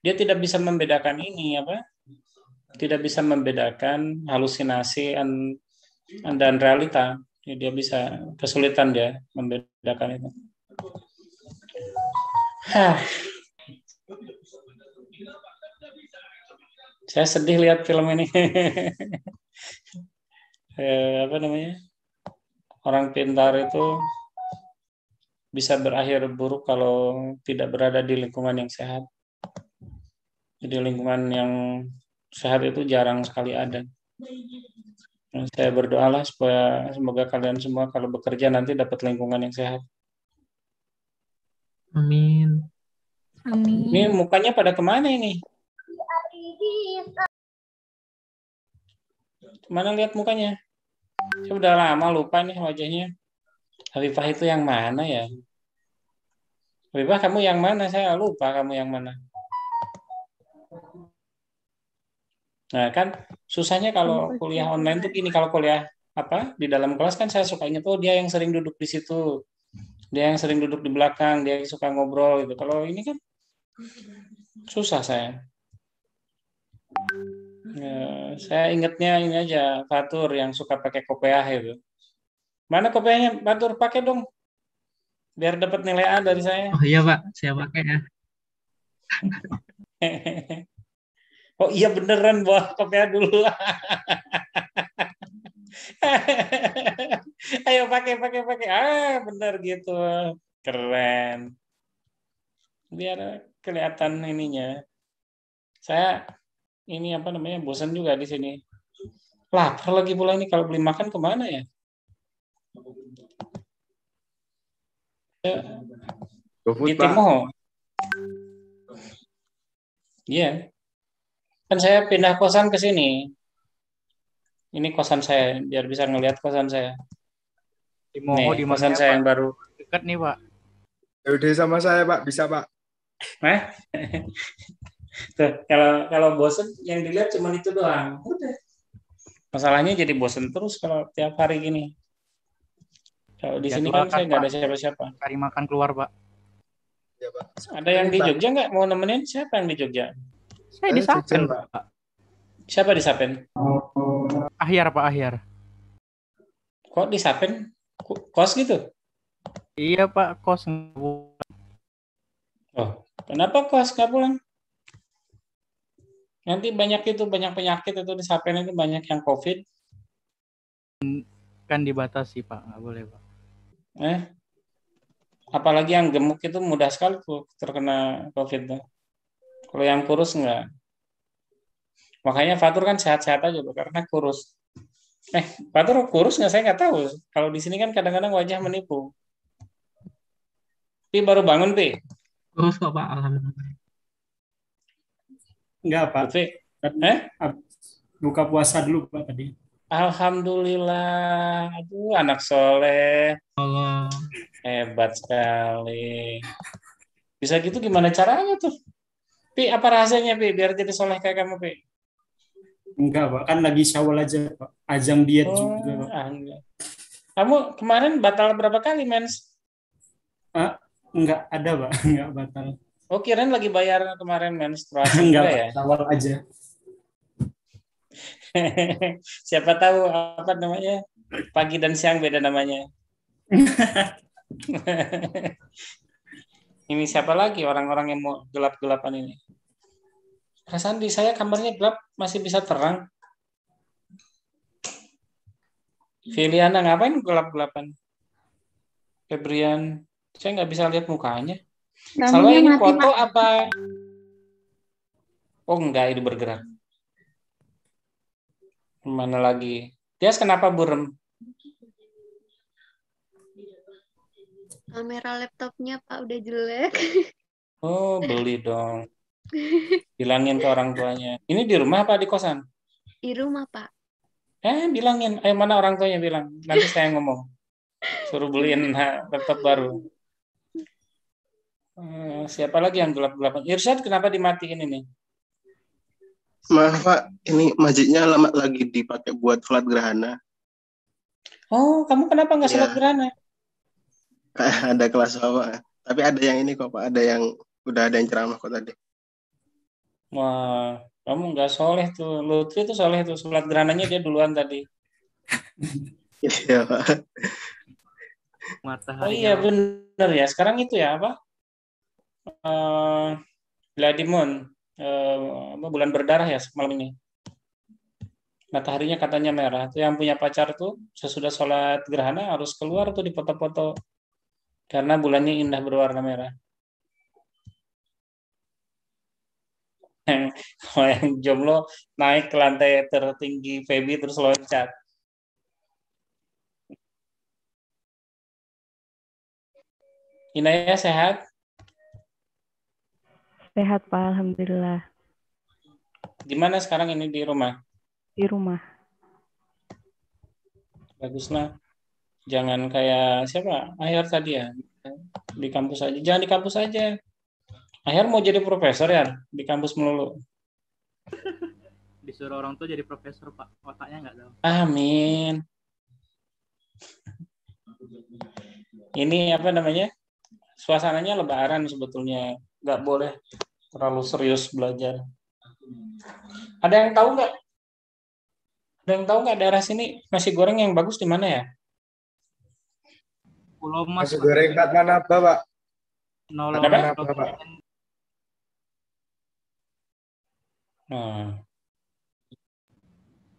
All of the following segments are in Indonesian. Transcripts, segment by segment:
dia tidak bisa membedakan ini apa? Tidak bisa membedakan halusinasi dan realita. Dia bisa kesulitan dia membedakan itu. Saya sedih lihat film ini. Apa namanya? Orang pintar itu bisa berakhir buruk kalau tidak berada di lingkungan yang sehat. Jadi lingkungan yang sehat itu jarang sekali ada. Saya berdoalah supaya semoga kalian semua kalau bekerja nanti dapat lingkungan yang sehat. Amin. Amin. Ini mukanya pada kemana ini? Mana lihat mukanya? Saya udah lama lupa nih wajahnya. Hafifah itu yang mana ya? Hafifah kamu yang mana? Saya lupa kamu yang mana. Nah kan susahnya kalau kuliah online tuh gini, kalau kuliah apa di dalam kelas kan saya suka ingat, oh dia yang sering duduk di situ, dia yang sering duduk di belakang, dia yang suka ngobrol gitu. Kalau ini kan susah saya. Saya ingatnya ini aja, Fatur yang suka pakai kopiah itu. Mana kopiahnya? Fatur pakai dong, biar dapat nilai A dari saya. Oh iya Pak, saya pakai ya. Oh iya beneran bawa kopiah dulu. Ayo pakai. Bener gitu. Keren. Biar kelihatan ininya. Saya ini apa namanya, bosan juga di sini. Lapar lagi pula ini, kalau beli makan kemana ya? Di Timo. Iya. Kan saya pindah kosan ke sini. Ini kosan saya, biar bisa ngelihat kosan saya. Nih, kosan saya yang baru. Dekat nih, Pak. Udah sama saya, Pak. Bisa, Pak. Tuh, kalau bosen yang dilihat cuma itu doang. Udah. Masalahnya jadi bosen terus kalau tiap hari gini. Kalau di sini kan saya nggak ada siapa-siapa. Cari makan keluar, Pak. Ya, Pak. Ada yang di Jogja nggak mau nemenin? Siapa yang di Jogja? Saya di Sapen, Pak. Siapa di Sapen? Ahyar, Pak, Ahyar. Kok di Sapen? Kos gitu? Iya, Pak, kos. Oh, kenapa kos nggak pulang? Nanti banyak penyakit itu di Sapen itu, banyak yang COVID. Kan dibatasi, Pak, nggak boleh, Pak. Apalagi yang gemuk itu mudah sekali tuh terkena COVID tuh. Kalau yang kurus enggak. Makanya Fatur kan sehat-sehat aja loh, karena kurus. Fatur kurus nggak? Saya nggak tahu. Kalau di sini kan kadang-kadang wajah menipu. Pi baru bangun, Pi? Kurus kok, Pak. Alhamdulillah. Enggak, Pak. Pi? Buka puasa dulu, Pak, tadi. Alhamdulillah. Aduh, anak soleh. Allah. Hebat sekali. Bisa gitu gimana caranya tuh? Pi, apa rahasianya, Pi? Biar jadi soleh kayak kamu, Pi. Enggak, Pak. Kan lagi Syawal aja, Pak. Ajang diet juga, Pak. Kamu kemarin batal berapa kali, mens? Enggak ada, Pak. Enggak batal. Oh, kirain lagi bayar kemarin menstruasi Enggak, juga Pak. ya? Syawal aja. Siapa tahu apa namanya? Pagi dan siang beda namanya. Ini siapa lagi orang-orang yang mau gelap-gelapan ini? Perasaan di saya kamarnya gelap, masih bisa terang. Filiana ngapain gelap-gelapan? Febrian, saya nggak bisa lihat mukanya. Salwa ini foto apa? Oh enggak, itu bergerak. Mana lagi? Tias kenapa burem? Kamera laptopnya Pak udah jelek. Oh, beli dong. Bilangin ke orang tuanya. Ini di rumah apa di kosan? Di rumah, Pak. Bilangin. Mana orang tuanya bilang? Nanti saya ngomong. Suruh beliin laptop baru. Siapa lagi yang gelap-gelapan? Irsyad kenapa dimatiin ini? Maaf Pak, ini masjidnya lama lagi dipakai buat sholat gerhana. Oh, kamu kenapa nggak sholat gerhana? Ada kelas Pak. Tapi ada yang ini kok Pak, ada yang udah ada yang ceramah kok tadi. Wah, kamu nggak soleh tuh. Lutfi tuh soleh tuh. Sholat gerhananya dia duluan tadi. Iya, Pak. Oh Mataharinya iya bener ya. Sekarang itu ya apa? Eh, Bloody Moon. Apa, bulan berdarah ya malam ini. Mataharinya katanya merah. Tuh yang punya pacar tuh sesudah sholat gerhana harus keluar tuh di foto-foto karena bulannya indah berwarna merah. Kalau yang jomblo naik ke lantai tertinggi Feby terus loncat. Inaya sehat? Sehat, Pak. Alhamdulillah. Gimana sekarang ini di rumah? Di rumah. Baguslah. Jangan kayak siapa? Ahyar tadi ya. Di kampus aja. Jangan di kampus aja. Ahyar mau jadi profesor ya? Di kampus melulu. disuruh orang tua jadi profesor, Pak. Otaknya nggak tahu. Amin. Ini apa namanya? Suasananya lebaran sebetulnya. Nggak boleh terlalu serius belajar. Ada yang tahu nggak? Ada yang tahu nggak daerah sini nasi goreng yang bagus di mana ya? Pulau Mas, Nasi goreng Fatma Naba, Pak. Nolong. Kenapa? Fatma Naba, Pak. Nah,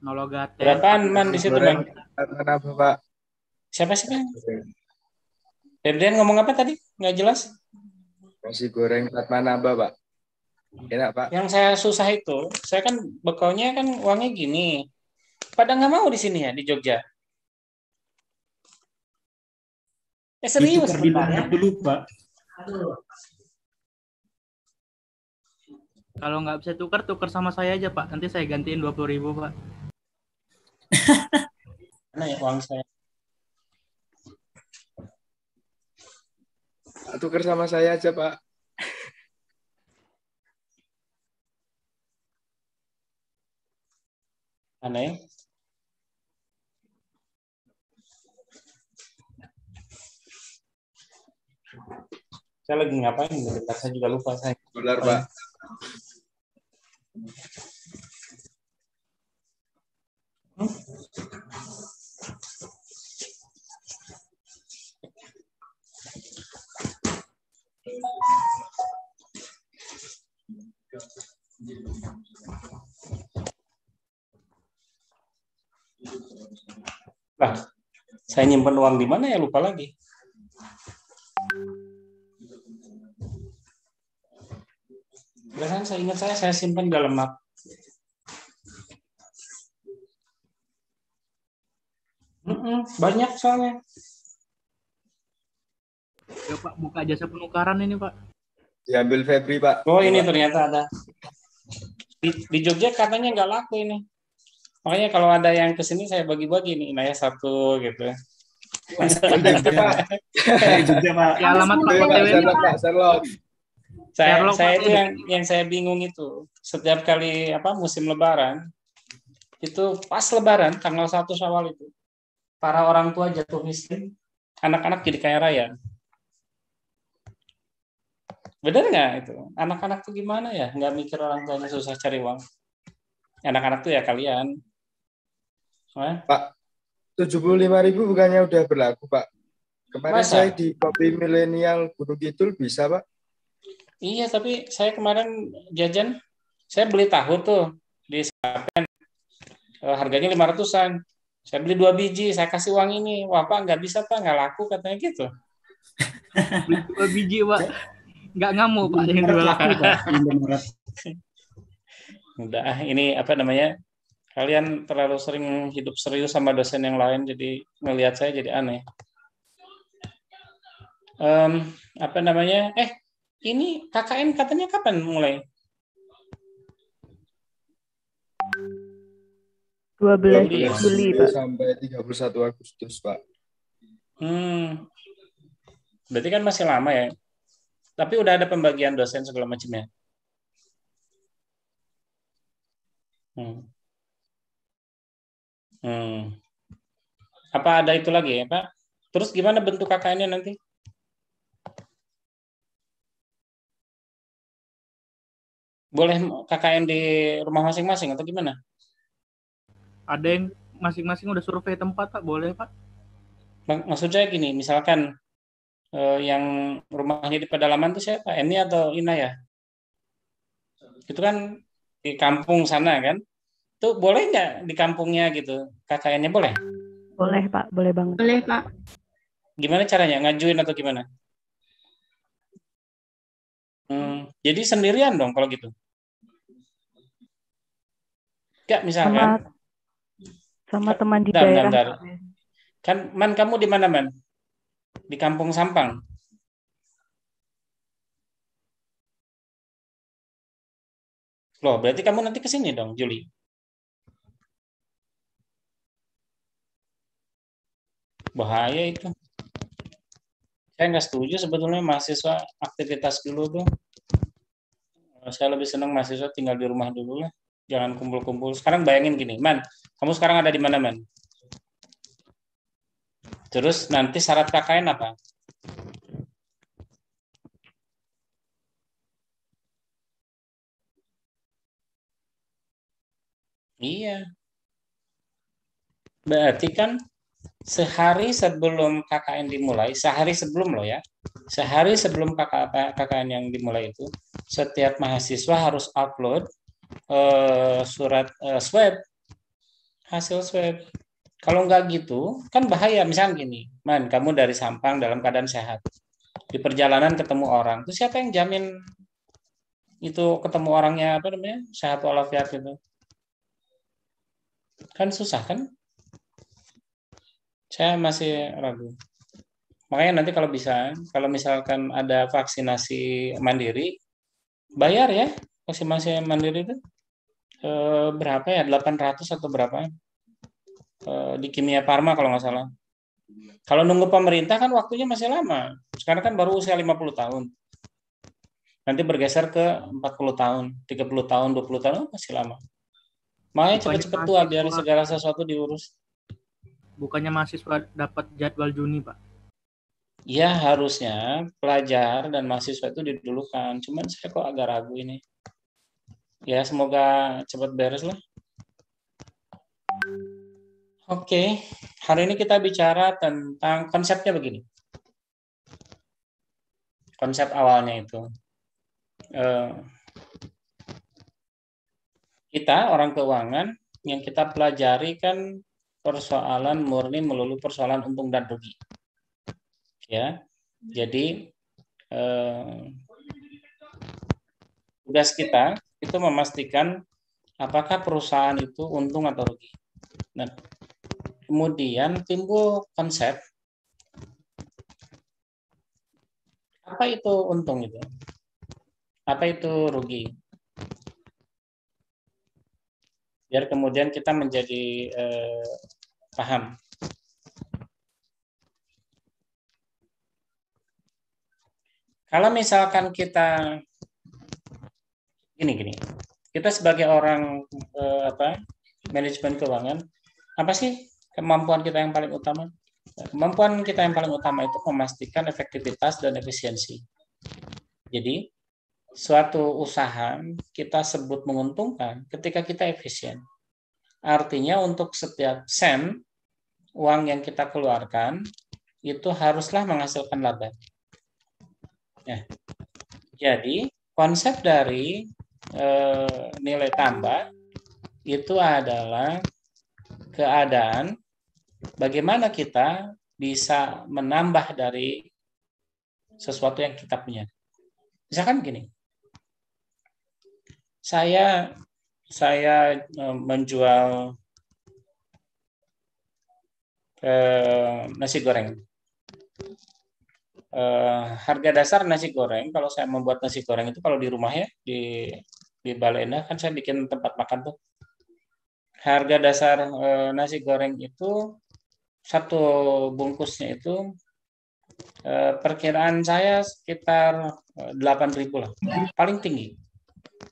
Nologaten. berapaan man di Nasi situ goreng man? Fatma Naba, Pak. Siapa sih kan? Ferdian ngomong apa tadi? Nggak jelas. Nasi goreng Fatma Naba, Pak. Enak, Pak. Yang saya susah itu, saya kan bekalnya kan uangnya gini. Pada nggak mau di sini ya di Jogja. Serius Ditukar di bentar ya. Lombok dulu, Pak. Kalau nggak bisa tukar sama saya aja, Pak. Nanti saya gantiin 20.000, Pak. Mana ya uang saya? Tukar sama saya aja, Pak. Aneh. Saya lagi ngapain? Bentar, saya juga lupa saya. Dolar, Pak. Lah, saya nyimpen uang di mana ya lupa lagi. Biasanya saya ingat saya simpan dalam map. Banyak soalnya. Ya, Pak, buka jasa penukaran ini, Pak. Diambil Febri, Pak. Oh ini ternyata ada. Di Jogja katanya nggak laku ini. Makanya kalau ada yang kesini saya bagi-bagi nih, Inaya satu gitu. Juga, Pak. Ya, alamat Pak OTW ini, Pak. Saya itu yang saya bingung itu. Setiap kali musim Lebaran, itu pas Lebaran tanggal 1 Syawal itu, para orang tua jatuh miskin, anak-anak jadi kaya raya. Benar nggak itu? Anak-anak tuh gimana ya? Nggak mikir orang tuanya susah cari uang. Anak-anak tuh ya kalian. Pak, 75.000 bukannya udah berlaku, Pak? Kemarin Masa? saya di Kopi Milenial Gunung Kidul bisa, Pak? Iya, tapi saya kemarin jajan, saya beli tahu tuh di Sapen, harganya 500-an. Saya beli 2 biji, saya kasih uang ini. Wah, Pak, nggak bisa, Pak, nggak laku katanya gitu. Beli 2 biji, Pak. Nggak ngamuk, Pak, yang dua laku, Pak. Udah, ini kalian terlalu sering hidup serius sama dosen yang lain, jadi ngelihat saya jadi aneh. Ini KKN katanya kapan mulai? 12 Juli, Pak. Sampai 31 Agustus, Pak. Berarti kan masih lama ya. Tapi udah ada pembagian dosen segala macamnya. Apa ada itu lagi ya, Pak? Terus gimana bentuk KKN-nya nanti? Boleh KKN di rumah masing-masing atau gimana? Ada yang masing-masing udah survei tempat Pak, boleh Pak? Maksud saya gini, misalkan yang rumahnya di pedalaman itu siapa? Eni atau Ina ya? Itu kan di kampung sana kan? Itu boleh nggak di kampungnya gitu? KKN-nya boleh? Boleh, Pak. Boleh banget. Boleh, Pak. Gimana caranya? Ngajuin atau gimana? Jadi sendirian dong kalau gitu. Enggak, misalkan. Sama teman di Bentar, daerah. bentar. Pak. Kan kamu di mana, Man? Di Kampung Sampang. Loh, berarti kamu nanti ke sini dong, Juli. Bahaya itu. Saya nggak setuju sebetulnya mahasiswa aktivitas dulu tuh. Saya lebih senang mahasiswa tinggal di rumah dulu lah. Jangan kumpul-kumpul. Sekarang bayangin gini, Man. Kamu sekarang ada di mana, Man? Terus nanti syarat KKN apa? Iya. Berarti kan sehari sebelum KKN dimulai, sehari sebelum loh ya, sehari sebelum KKN yang dimulai itu, setiap mahasiswa harus upload surat swab, hasil swab. Kalau nggak gitu, kan bahaya. Misalnya gini, Man, kamu dari Sampang dalam keadaan sehat, di perjalanan ketemu orang, itu siapa yang jamin itu ketemu orangnya apa namanya sehat walafiat itu? Kan susah kan? Saya masih ragu. Makanya nanti kalau bisa, kalau misalkan ada vaksinasi mandiri, bayar ya vaksinasi mandiri itu berapa ya? 800 atau berapa? Di Kimia Farma kalau nggak salah. Kalau nunggu pemerintah kan waktunya masih lama. Sekarang kan baru usia 50 tahun. Nanti bergeser ke 40 tahun, 30 tahun, 20 tahun masih lama. Makanya cepet-cepet tua biar segala sesuatu diurus. Bukannya mahasiswa dapat jadwal Juni, Pak? Ya harusnya pelajar dan mahasiswa itu didulukan. Cuman saya kok agak ragu ini. Ya semoga cepat beres lah. Oke, hari ini kita bicara tentang konsepnya begini. Konsep awalnya itu. Kita orang keuangan yang kita pelajari kan persoalan murni melulu persoalan untung dan rugi. Ya, jadi tugas kita itu memastikan apakah perusahaan itu untung atau rugi. Nah, kemudian timbul konsep apa itu untung itu, apa itu rugi. Biar kemudian kita menjadi paham. Kalau misalkan kita gini, kita sebagai orang manajemen keuangan, apa sih kemampuan kita yang paling utama? Kemampuan kita yang paling utama itu memastikan efektivitas dan efisiensi. Jadi suatu usaha kita sebut menguntungkan ketika kita efisien. Artinya untuk setiap sen uang yang kita keluarkan itu haruslah menghasilkan laba. Ya. Jadi konsep dari nilai tambah itu adalah keadaan bagaimana kita bisa menambah dari sesuatu yang kita punya. Misalkan gini, saya menjual nasi goreng. Harga dasar nasi goreng, kalau saya membuat nasi goreng itu kalau di rumah ya, di Balai Endah kan saya bikin tempat makan tuh. Harga dasar nasi goreng itu satu bungkusnya itu perkiraan saya sekitar 8.000 lah, paling tinggi.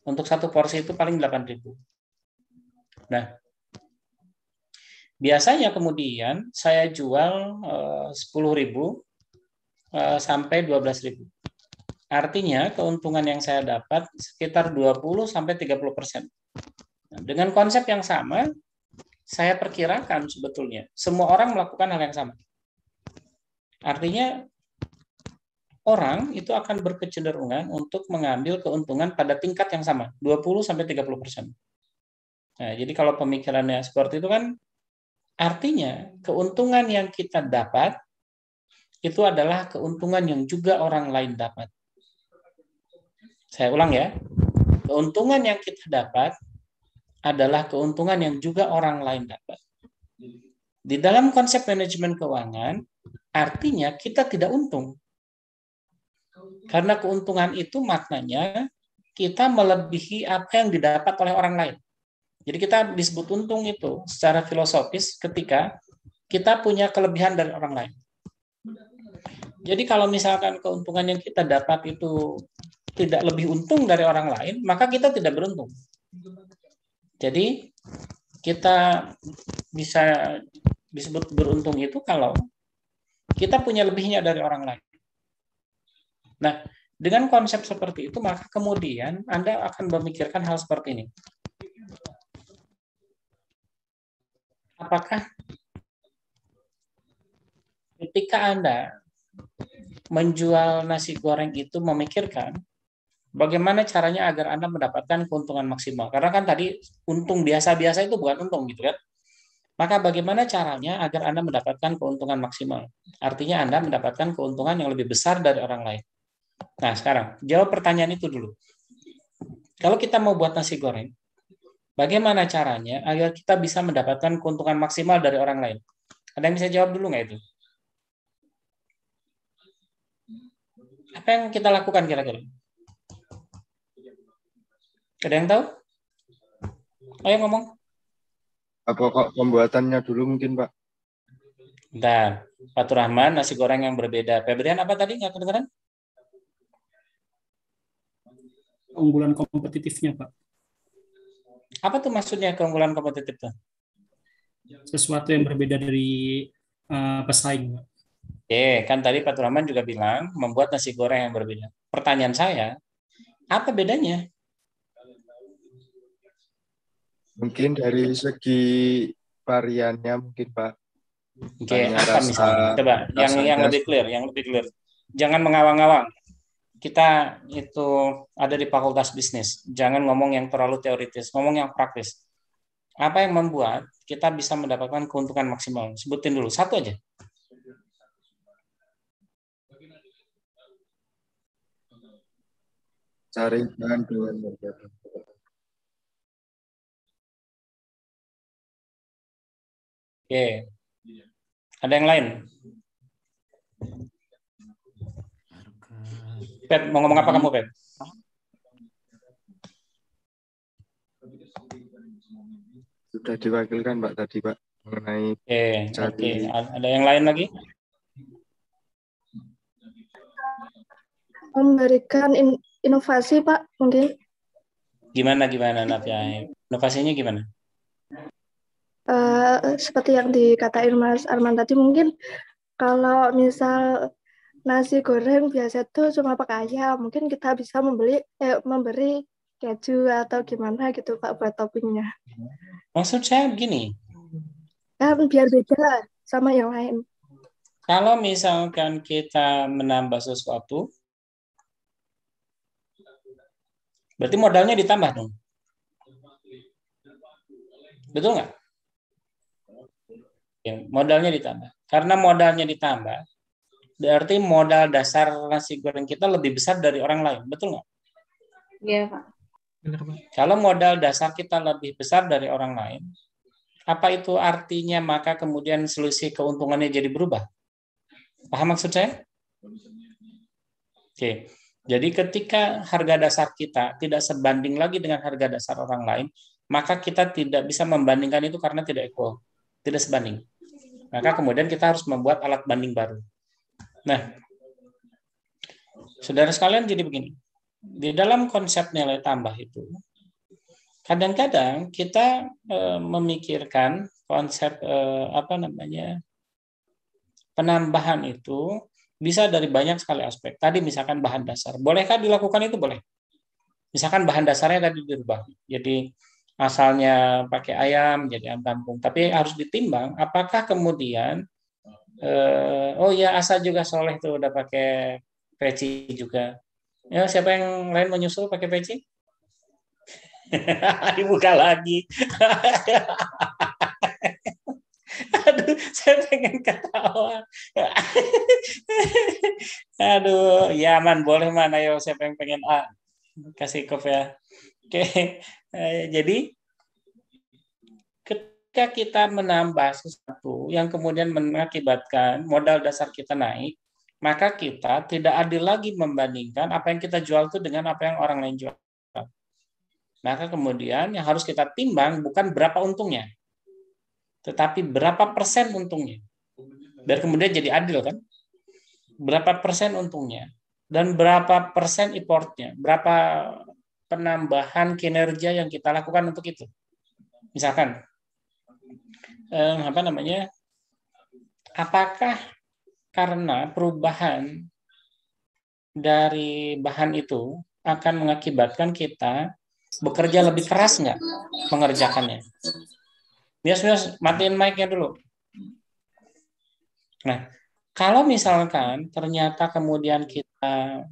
Untuk satu porsi itu paling 8.000. Nah, biasanya kemudian saya jual 10.000 sampai 12.000. Artinya keuntungan yang saya dapat sekitar 20-30%. Nah, dengan konsep yang sama, saya perkirakan sebetulnya semua orang melakukan hal yang sama. Artinya orang itu akan berkecenderungan untuk mengambil keuntungan pada tingkat yang sama, 20-30%. Nah, jadi kalau pemikirannya seperti itu kan artinya keuntungan yang kita dapat itu adalah keuntungan yang juga orang lain dapat. Saya ulang ya. Keuntungan yang kita dapat adalah keuntungan yang juga orang lain dapat. Di dalam konsep manajemen keuangan, artinya kita tidak untung. Karena keuntungan itu maknanya kita melebihi apa yang didapat oleh orang lain. Jadi kita disebut untung itu secara filosofis ketika kita punya kelebihan dari orang lain. Jadi kalau misalkan keuntungan yang kita dapat itu tidak lebih untung dari orang lain, maka kita tidak beruntung. Jadi kita bisa disebut beruntung itu kalau kita punya lebihnya dari orang lain. Nah, dengan konsep seperti itu, maka kemudian Anda akan memikirkan hal seperti ini. Apakah ketika Anda menjual nasi goreng itu memikirkan bagaimana caranya agar Anda mendapatkan keuntungan maksimal? Karena kan tadi untung biasa-biasa itu bukan untung gitu kan. Maka bagaimana caranya agar Anda mendapatkan keuntungan maksimal? Artinya Anda mendapatkan keuntungan yang lebih besar dari orang lain. Nah, sekarang jawab pertanyaan itu dulu. Kalau kita mau buat nasi goreng, bagaimana caranya agar kita bisa mendapatkan keuntungan maksimal dari orang lain? Ada yang bisa jawab dulu nggak itu? Apa yang kita lakukan kira-kira? Ada yang tahu? Ayo ngomong. Pokok pembuatannya dulu mungkin, Pak. Bentar. Fatur Rahman, nasi goreng yang berbeda. Febrian apa tadi? Nggak kedengeran? Keunggulan kompetitifnya, Pak. Apa tuh maksudnya keunggulan kompetitif tuh? Sesuatu yang berbeda dari pesaing, Pak. Oke, kan tadi Fatur Rahman juga bilang membuat nasi goreng yang berbeda. Pertanyaan saya, apa bedanya? Mungkin dari segi variannya mungkin, Pak. Oke, Hanya apa misalnya? Coba yang rasanya lebih clear, yang lebih clear. Jangan mengawang-awang. Kita itu ada di fakultas bisnis. Jangan ngomong yang terlalu teoritis, ngomong yang praktis. Apa yang membuat kita bisa mendapatkan keuntungan maksimal? Sebutin dulu, satu aja. cari bahan dengan berbeda. Oke. Ada yang lain? Pep, mau ngomong apa kamu, Pep? Sudah diwakilkan, Pak, tadi, Pak, mengenai Oke. Ada yang lain lagi? Memberikan inovasi, Pak, mungkin. Gimana Nafia? Inovasinya gimana? Seperti yang dikatain Mas Arman tadi, mungkin kalau misal nasi goreng biasa tuh cuma pakai ayam, mungkin kita bisa memberi keju atau gimana gitu, Pak, buat toppingnya. Maksud saya begini. Kan biar beda sama yang lain. Kalau misalkan kita menambah sesuatu, berarti modalnya ditambah dong. Betul nggak? Ya, modalnya ditambah. Karena modalnya ditambah, berarti modal dasar nasi goreng kita lebih besar dari orang lain. Betul nggak? Iya, Pak. Benar, Pak. Kalau modal dasar kita lebih besar dari orang lain, apa itu artinya maka kemudian selisih keuntungannya jadi berubah? Paham maksud saya? Oke. Jadi ketika harga dasar kita tidak sebanding lagi dengan harga dasar orang lain, maka kita tidak bisa membandingkan itu karena tidak equal, tidak sebanding. Maka kemudian kita harus membuat alat banding baru. Nah, saudara sekalian, jadi begini. Di dalam konsep nilai tambah itu, kadang-kadang kita memikirkan konsep penambahan itu Bisa dari banyak sekali aspek. Tadi misalkan bahan dasar. Bolehkah dilakukan itu? Boleh. Misalkan bahan dasarnya tadi dirubah. Jadi asalnya pakai ayam jadi ayam kampung. Tapi harus ditimbang apakah kemudian oh ya Asa juga soleh tuh udah pakai peci juga. Ya, siapa yang lain menyusul pakai peci? Dibuka lagi. Aduh, saya pengen ketawa. Aduh, ya man, boleh man. Ayo, siapa yang pengen A? Kasih kopi ya. Oke, jadi ketika kita menambah sesuatu yang kemudian mengakibatkan modal dasar kita naik, maka kita tidak adil lagi membandingkan apa yang kita jual itu dengan apa yang orang lain jual. Maka kemudian yang harus kita timbang bukan berapa untungnya, tetapi berapa persen untungnya. Biar kemudian jadi adil kan. Berapa persen untungnya dan berapa persen importnya, berapa penambahan kinerja yang kita lakukan untuk itu. Misalkan apakah karena perubahan dari bahan itu akan mengakibatkan kita bekerja lebih keras nggak mengerjakannya? Bias, matiin mic-nya dulu. Nah, kalau misalkan ternyata kemudian kita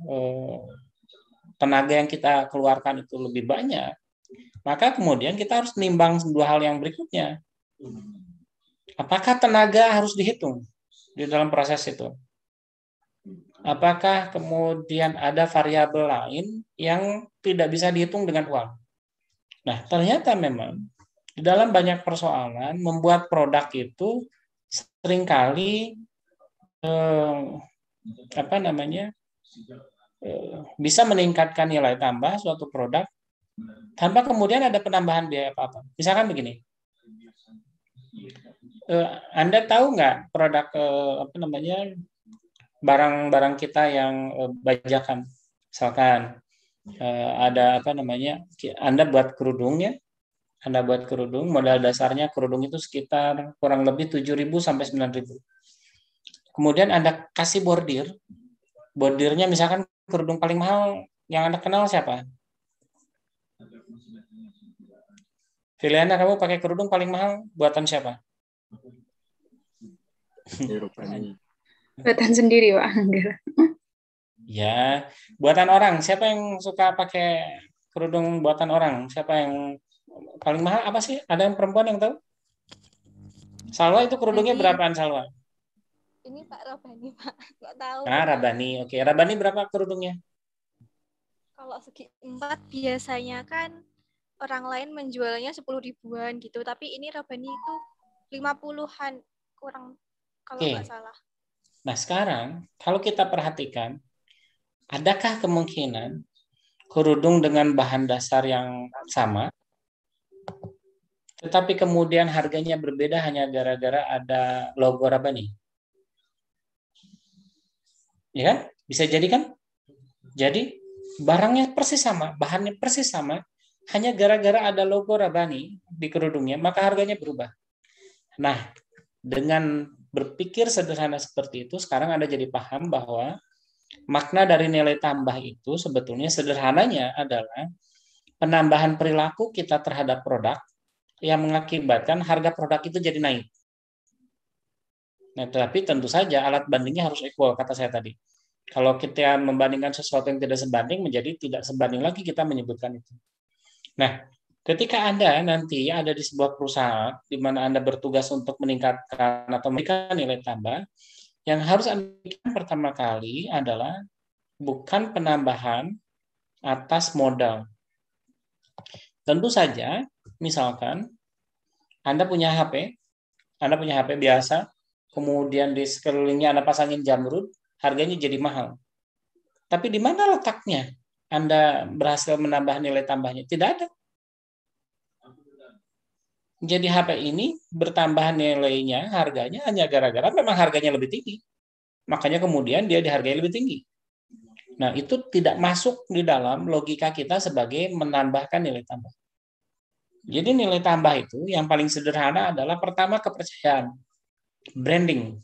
tenaga yang kita keluarkan itu lebih banyak, maka kemudian kita harus nimbang dua hal yang berikutnya. Apakah tenaga harus dihitung di dalam proses itu? Apakah kemudian ada variabel lain yang tidak bisa dihitung dengan uang? Nah, ternyata memang di dalam banyak persoalan membuat produk itu seringkali bisa meningkatkan nilai tambah suatu produk tanpa kemudian ada penambahan biaya apa-apa. Misalkan begini, Anda tahu nggak produk barang-barang kita yang bajakan, misalkan ada Anda buat kerudungnya, Anda buat kerudung, modal dasarnya kerudung itu sekitar kurang lebih 7.000 sampai 9.000. Kemudian Anda kasih bordirnya misalkan kerudung paling mahal yang Anda kenal siapa? Filiana, kamu pakai kerudung paling mahal buatan siapa? Buatan sendiri, Pak. Ya, buatan orang. Siapa yang suka pakai kerudung buatan orang? Siapa yang paling mahal apa sih? Ada yang perempuan yang tahu? Salwa itu kerudungnya berapaan Salwa? Ini Pak Rabani, Pak. Nggak tahu. Nah, Rabani. Oke, Rabani berapa kerudungnya? Kalau segi 4 biasanya kan orang lain menjualnya 10 ribuan gitu. Tapi ini Rabani itu 50-an kurang kalau nggak salah. Nah, sekarang kalau kita perhatikan, adakah kemungkinan kerudung dengan bahan dasar yang sama, tetapi kemudian harganya berbeda hanya gara-gara ada logo Rabani? Ya kan? Bisa jadi kan? Jadi barangnya persis sama, bahannya persis sama, hanya gara-gara ada logo Rabani di kerudungnya, maka harganya berubah. Nah, dengan berpikir sederhana seperti itu, sekarang Anda jadi paham bahwa makna dari nilai tambah itu sebetulnya sederhananya adalah penambahan perilaku kita terhadap produk yang mengakibatkan harga produk itu jadi naik. Nah, tetapi tentu saja alat bandingnya harus equal, kata saya tadi. Kalau kita membandingkan sesuatu yang tidak sebanding, menjadi tidak sebanding lagi kita menyebutkan itu. Nah, ketika Anda nanti ada di sebuah perusahaan di mana Anda bertugas untuk meningkatkan atau memberikan nilai tambah, yang harus Anda lakukan pertama kali adalah bukan penambahan atas modal. Tentu saja, misalkan Anda punya HP biasa, kemudian di sekelilingnya Anda pasangin jamrud, harganya jadi mahal. Tapi di mana letaknya Anda berhasil menambah nilai tambahnya? Tidak ada. Jadi HP ini bertambah nilainya, harganya hanya gara-gara memang harganya lebih tinggi. Makanya kemudian dia dihargai lebih tinggi. Nah, itu tidak masuk di dalam logika kita sebagai menambahkan nilai tambah. Jadi nilai tambah itu yang paling sederhana adalah pertama kepercayaan, branding.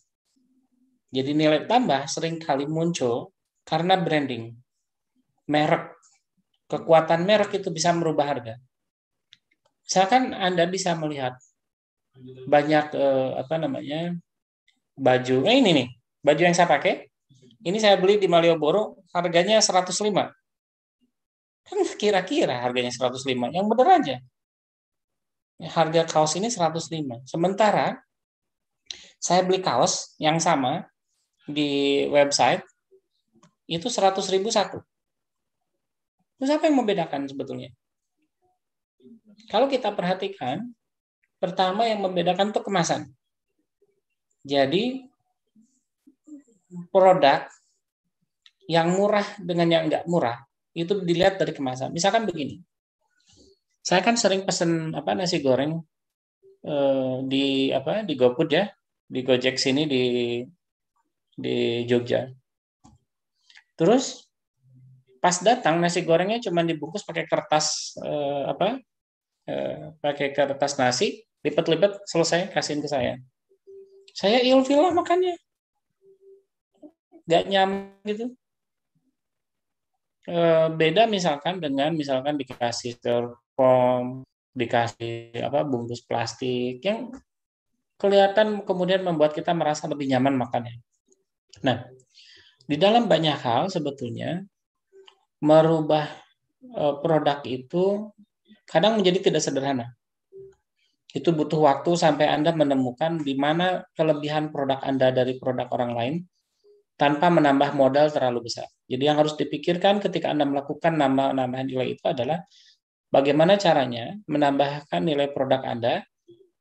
Jadi nilai tambah seringkali muncul karena branding, merek. Kekuatan merek itu bisa merubah harga. Misalkan Anda bisa melihat banyak baju. Ini nih, baju yang saya pakai. Ini saya beli di Malioboro, harganya 105. Kan kira-kira harganya 105, yang benar aja. Harga kaos ini 105. Sementara saya beli kaos yang sama di website itu 100.000 satu. Terus apa yang membedakan sebetulnya? Kalau kita perhatikan, pertama yang membedakan itu kemasan. Jadi produk yang murah dengan yang enggak murah itu dilihat dari kemasan. Misalkan begini, saya kan sering pesen nasi goreng di GoFood ya, di Gojek sini di Jogja. Terus pas datang nasi gorengnya cuma dibungkus pakai kertas pakai kertas nasi, lipat-lipat, selesai, kasihin ke saya. Saya ilfil lah makannya, nggak nyaman gitu. Beda misalkan dikasih styrofoam, dikasih bungkus plastik yang kelihatan kemudian membuat kita merasa lebih nyaman makannya. Nah, di dalam banyak hal sebetulnya merubah produk itu kadang menjadi tidak sederhana. Itu butuh waktu sampai Anda menemukan di mana kelebihan produk Anda dari produk orang lain tanpa menambah modal terlalu besar. Jadi yang harus dipikirkan ketika Anda melakukan nambahan nilai itu adalah bagaimana caranya menambahkan nilai produk Anda,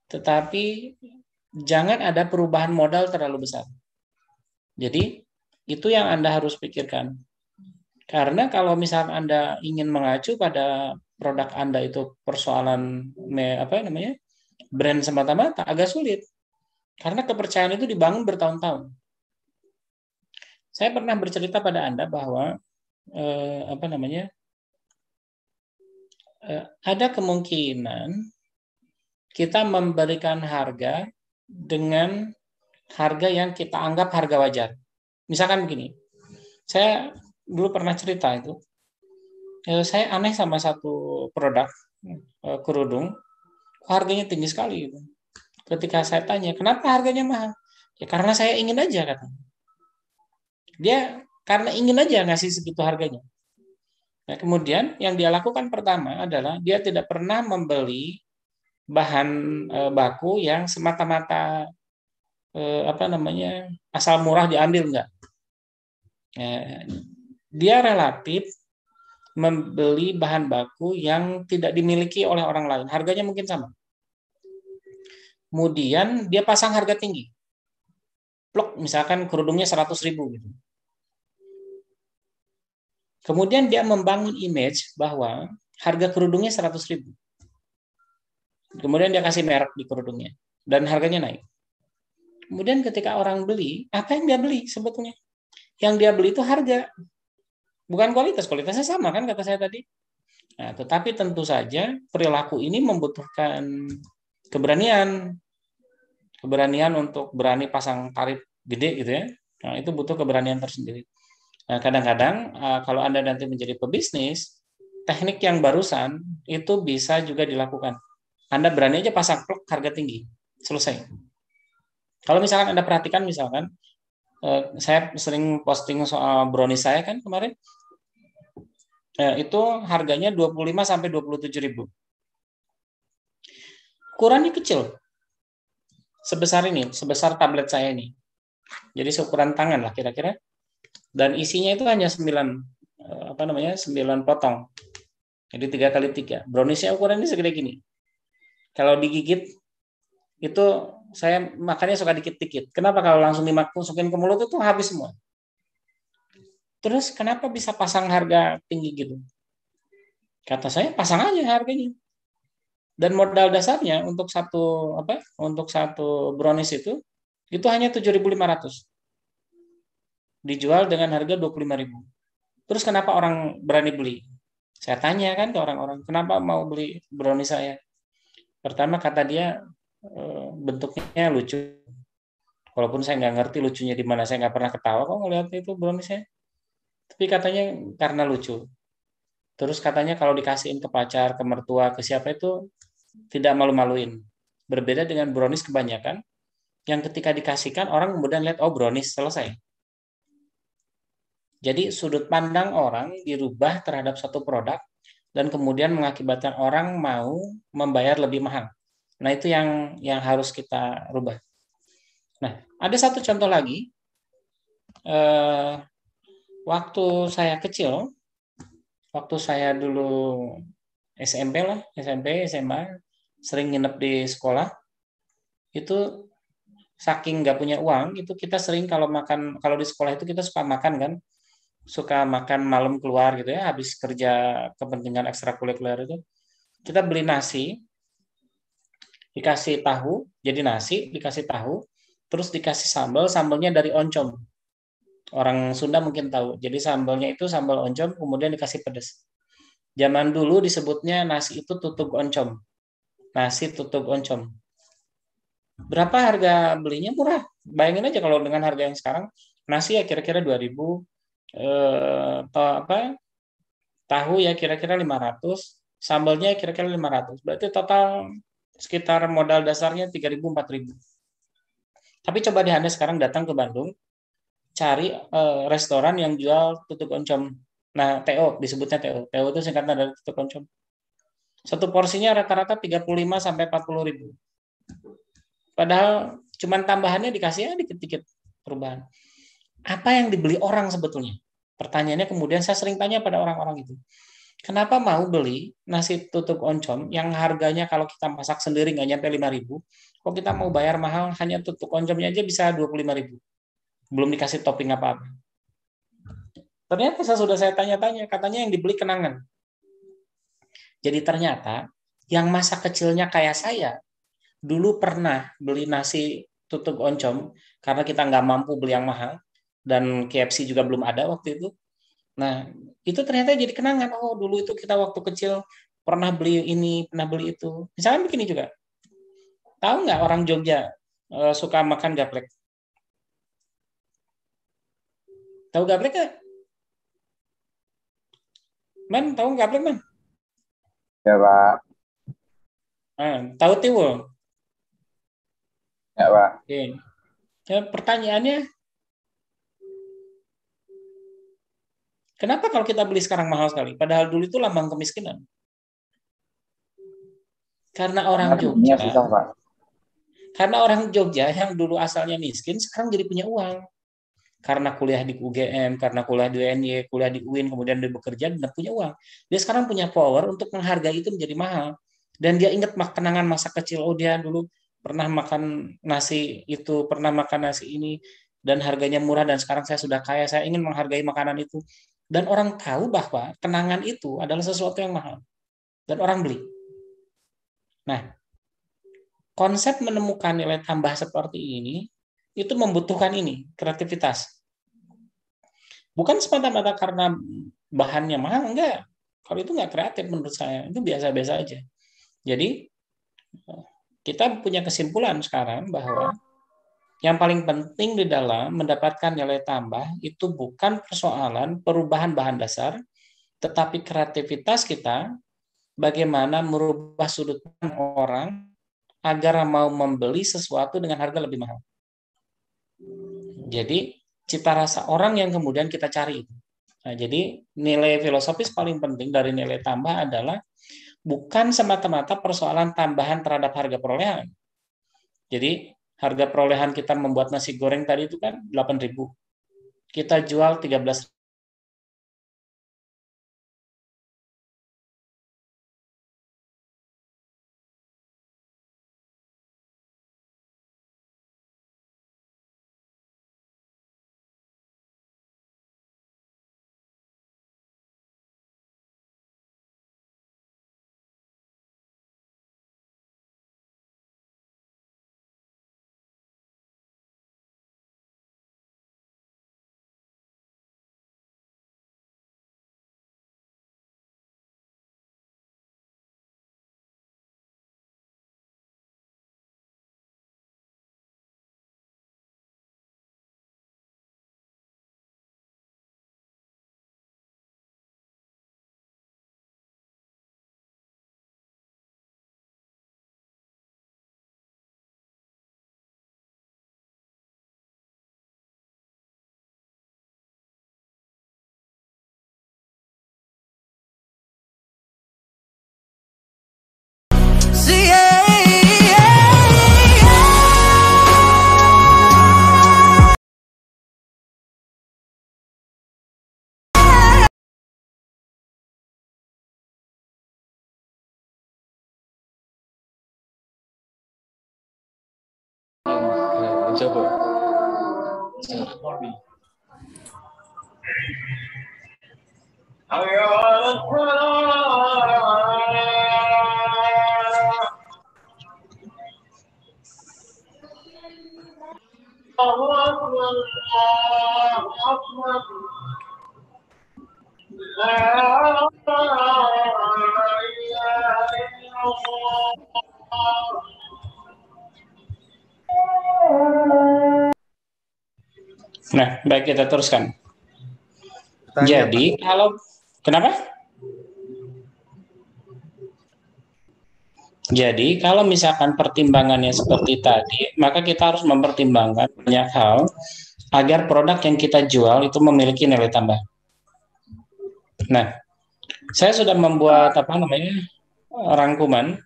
tetapi jangan ada perubahan modal terlalu besar. Jadi itu yang Anda harus pikirkan. Karena kalau misalnya Anda ingin mengacu pada produk Anda itu persoalan brand semata-mata, agak sulit. Karena kepercayaan itu dibangun bertahun-tahun. Saya pernah bercerita pada Anda bahwa ada kemungkinan kita memberikan harga dengan harga yang kita anggap harga wajar. Misalkan begini, saya dulu pernah cerita itu, saya aneh sama satu produk kerudung, harganya tinggi sekali. Gitu. Ketika saya tanya, kenapa harganya mahal? Ya karena saya ingin aja, katanya. Dia karena ingin aja ngasih segitu harganya. Nah, kemudian yang dia lakukan pertama adalah dia tidak pernah membeli bahan baku yang semata-mata asal murah diambil, enggak. Dia relatif membeli bahan baku yang tidak dimiliki oleh orang lain. Harganya mungkin sama. Kemudian dia pasang harga tinggi. Plok, misalkan kerudungnya 100.000 gitu. Kemudian dia membangun image bahwa harga kerudungnya 100.000. Kemudian dia kasih merek di kerudungnya dan harganya naik. Kemudian ketika orang beli, apa yang dia beli sebetulnya? Yang dia beli itu harga, bukan kualitas. Kualitasnya sama kan kata saya tadi. Nah, tetapi tentu saja perilaku ini membutuhkan keberanian untuk berani pasang tarif gede gitu ya. Nah, itu butuh keberanian tersendiri. Nah, kadang-kadang kalau Anda nanti menjadi pebisnis, teknik yang barusan itu bisa juga dilakukan. Anda berani aja pasang plok harga tinggi, selesai. Kalau misalkan Anda perhatikan, misalkan saya sering posting soal brownies saya kan kemarin, itu harganya 25 sampai 27.000. Ukurannya kecil, sebesar ini, sebesar tablet saya ini. Jadi seukuran tangan lah kira-kira. Dan isinya itu hanya 9 potong. Jadi 3x3. Browniesnya ukurannya segede gini. Kalau digigit itu saya makannya suka dikit-dikit. Kenapa kalau langsung dimasukin ke mulut itu habis semua? Terus kenapa bisa pasang harga tinggi gitu? Kata saya pasang aja harganya. Dan modal dasarnya untuk satu brownies itu hanya 7.500. Dijual dengan harga 25.000. Terus kenapa orang berani beli? Saya tanya kan ke orang-orang, kenapa mau beli brownies saya? Pertama kata dia bentuknya lucu, Walaupun saya nggak ngerti lucunya di mana, saya nggak pernah ketawa kok ngeliat itu browniesnya. Tapi katanya karena lucu. Terus katanya kalau dikasihin ke pacar, ke mertua, ke siapa itu tidak malu-maluin. Berbeda dengan brownies kebanyakan, yang ketika dikasihkan orang kemudian lihat, oh brownies, selesai. Jadi sudut pandang orang dirubah terhadap satu produk dan kemudian mengakibatkan orang mau membayar lebih mahal. Nah, itu yang harus kita rubah. Nah, ada satu contoh lagi. Waktu saya kecil, waktu saya dulu SMP lah, SMP, SMA, sering nginep di sekolah, itu saking nggak punya uang, itu kita sering kalau di sekolah itu kita suka makan kan, suka makan malam keluar gitu ya, habis kerja kepentingan ekstrakurikuler itu, kita beli nasi, dikasih tahu, jadi nasi, dikasih tahu, terus dikasih sambal, sambalnya dari oncom. Orang Sunda mungkin tahu. Jadi sambalnya itu sambal oncom, kemudian dikasih pedas. Zaman dulu disebutnya nasi itu tutug oncom. Nasi tutug oncom. Berapa harga belinya? Murah. Bayangin aja kalau dengan harga yang sekarang, nasi ya kira-kira 2.000, tahu ya kira-kira 500, sambalnya kira-kira 500. Berarti total sekitar modal dasarnya 3.000, 4.000. Tapi coba deh Anda sekarang datang ke Bandung, cari restoran yang jual tutug oncom. Nah, TO disebutnya TO. TO itu singkatan dari tutug oncom. Satu porsinya rata-rata 35 sampai 40.000. Padahal cuman tambahannya dikasih dikit-dikit perubahan. Apa yang dibeli orang sebetulnya? Pertanyaannya kemudian saya sering tanya pada orang-orang itu. Kenapa mau beli nasi tutug oncom yang harganya kalau kita masak sendiri nggak nyampe 5.000, kok kita mau bayar mahal hanya tutug oncomnya aja bisa 25.000. Belum dikasih topping apa-apa. Ternyata saya tanya-tanya, katanya yang dibeli kenangan. Jadi ternyata yang masa kecilnya kayak saya, dulu pernah beli nasi tutug oncom, karena kita nggak mampu beli yang mahal, dan KFC juga belum ada waktu itu. Nah, itu ternyata jadi kenangan. Oh, dulu itu kita waktu kecil pernah beli ini, pernah beli itu. Misalnya begini juga. Tahu nggak orang Jogja suka makan gaplek? Tahu gaplek nggak? Man, tahu gaplek, Man? Ya, Pak. Tahu tiwul? Ya, Pak. Oke. Ya, pertanyaannya, kenapa kalau kita beli sekarang mahal sekali? Padahal dulu itu lambang kemiskinan. Karena orang Jogja, susah, Pak. karena orang Jogja yang dulu asalnya miskin, sekarang jadi punya uang. Karena kuliah di UGM, karena kuliah di UNY, kuliah di UIN, kemudian dia bekerja dan punya uang. Dia sekarang punya power untuk menghargai itu menjadi mahal. Dan dia ingat kenangan masa kecil, oh dia dulu pernah makan nasi itu, pernah makan nasi ini, dan harganya murah, dan sekarang saya sudah kaya, saya ingin menghargai makanan itu. Dan orang tahu bahwa kenangan itu adalah sesuatu yang mahal. Dan orang beli. Nah, konsep menemukan nilai tambah seperti ini, itu membutuhkan kreativitas. Bukan semata-mata karena bahannya mahal, enggak. Kalau itu enggak kreatif menurut saya, itu biasa-biasa aja. Jadi, kita punya kesimpulan sekarang bahwa yang paling penting di dalam mendapatkan nilai tambah itu bukan persoalan perubahan bahan dasar, tetapi kreativitas kita bagaimana merubah sudut pandang orang agar mau membeli sesuatu dengan harga lebih mahal. Jadi, cita rasa orang yang kemudian kita cari. Nah, jadi nilai filosofis paling penting dari nilai tambah adalah bukan semata-mata persoalan tambahan terhadap harga perolehan. Jadi, harga perolehan kita membuat nasi goreng tadi itu kan 8.000. Kita jual 13.000. coba. Nah, baik kita teruskan. Tanya, Jadi kalau kenapa? Jadi kalau misalkan pertimbangannya seperti tadi, maka kita harus mempertimbangkan banyak hal agar produk yang kita jual itu memiliki nilai tambah. Nah, saya sudah membuat rangkuman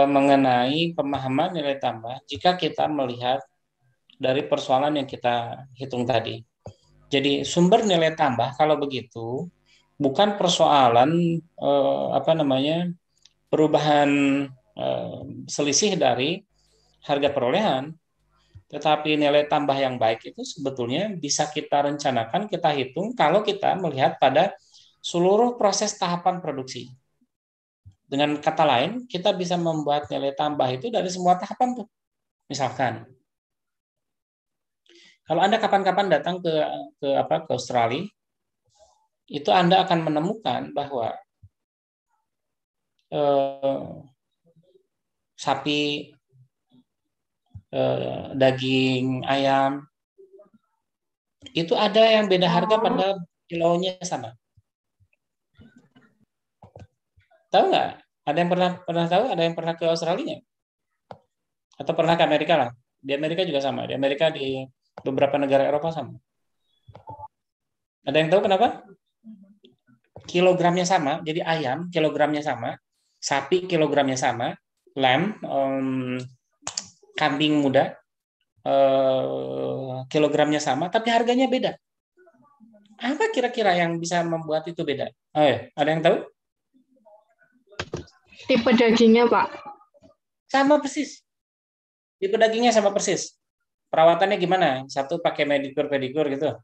mengenai pemahaman nilai tambah jika kita melihat dari persoalan yang kita hitung tadi. Jadi sumber nilai tambah kalau begitu bukan persoalan perubahan selisih dari harga perolehan, tetapi nilai tambah yang baik itu sebetulnya bisa kita rencanakan, kita hitung kalau kita melihat pada seluruh proses tahapan produksi. Dengan kata lain, kita bisa membuat nilai tambah itu dari semua tahapan tuh. Misalkan, kalau Anda kapan-kapan datang ke Australia, itu Anda akan menemukan bahwa sapi, daging ayam, itu ada yang beda harga pada kilonya sama. Tahu nggak? Ada yang pernah tahu? Ada yang pernah ke Australia? Atau pernah ke Amerika lah? Di Amerika juga sama. Di Amerika, di beberapa negara Eropa sama. Ada yang tahu kenapa? Kilogramnya sama. Jadi ayam kilogramnya sama, sapi kilogramnya sama, lamb, kambing muda kilogramnya sama, tapi harganya beda. Apa kira-kira yang bisa membuat itu beda? Ada yang tahu? Tipe dagingnya, Pak. Sama persis. Tipe dagingnya sama persis. Perawatannya gimana? Satu pakai medikur pedikur gitu.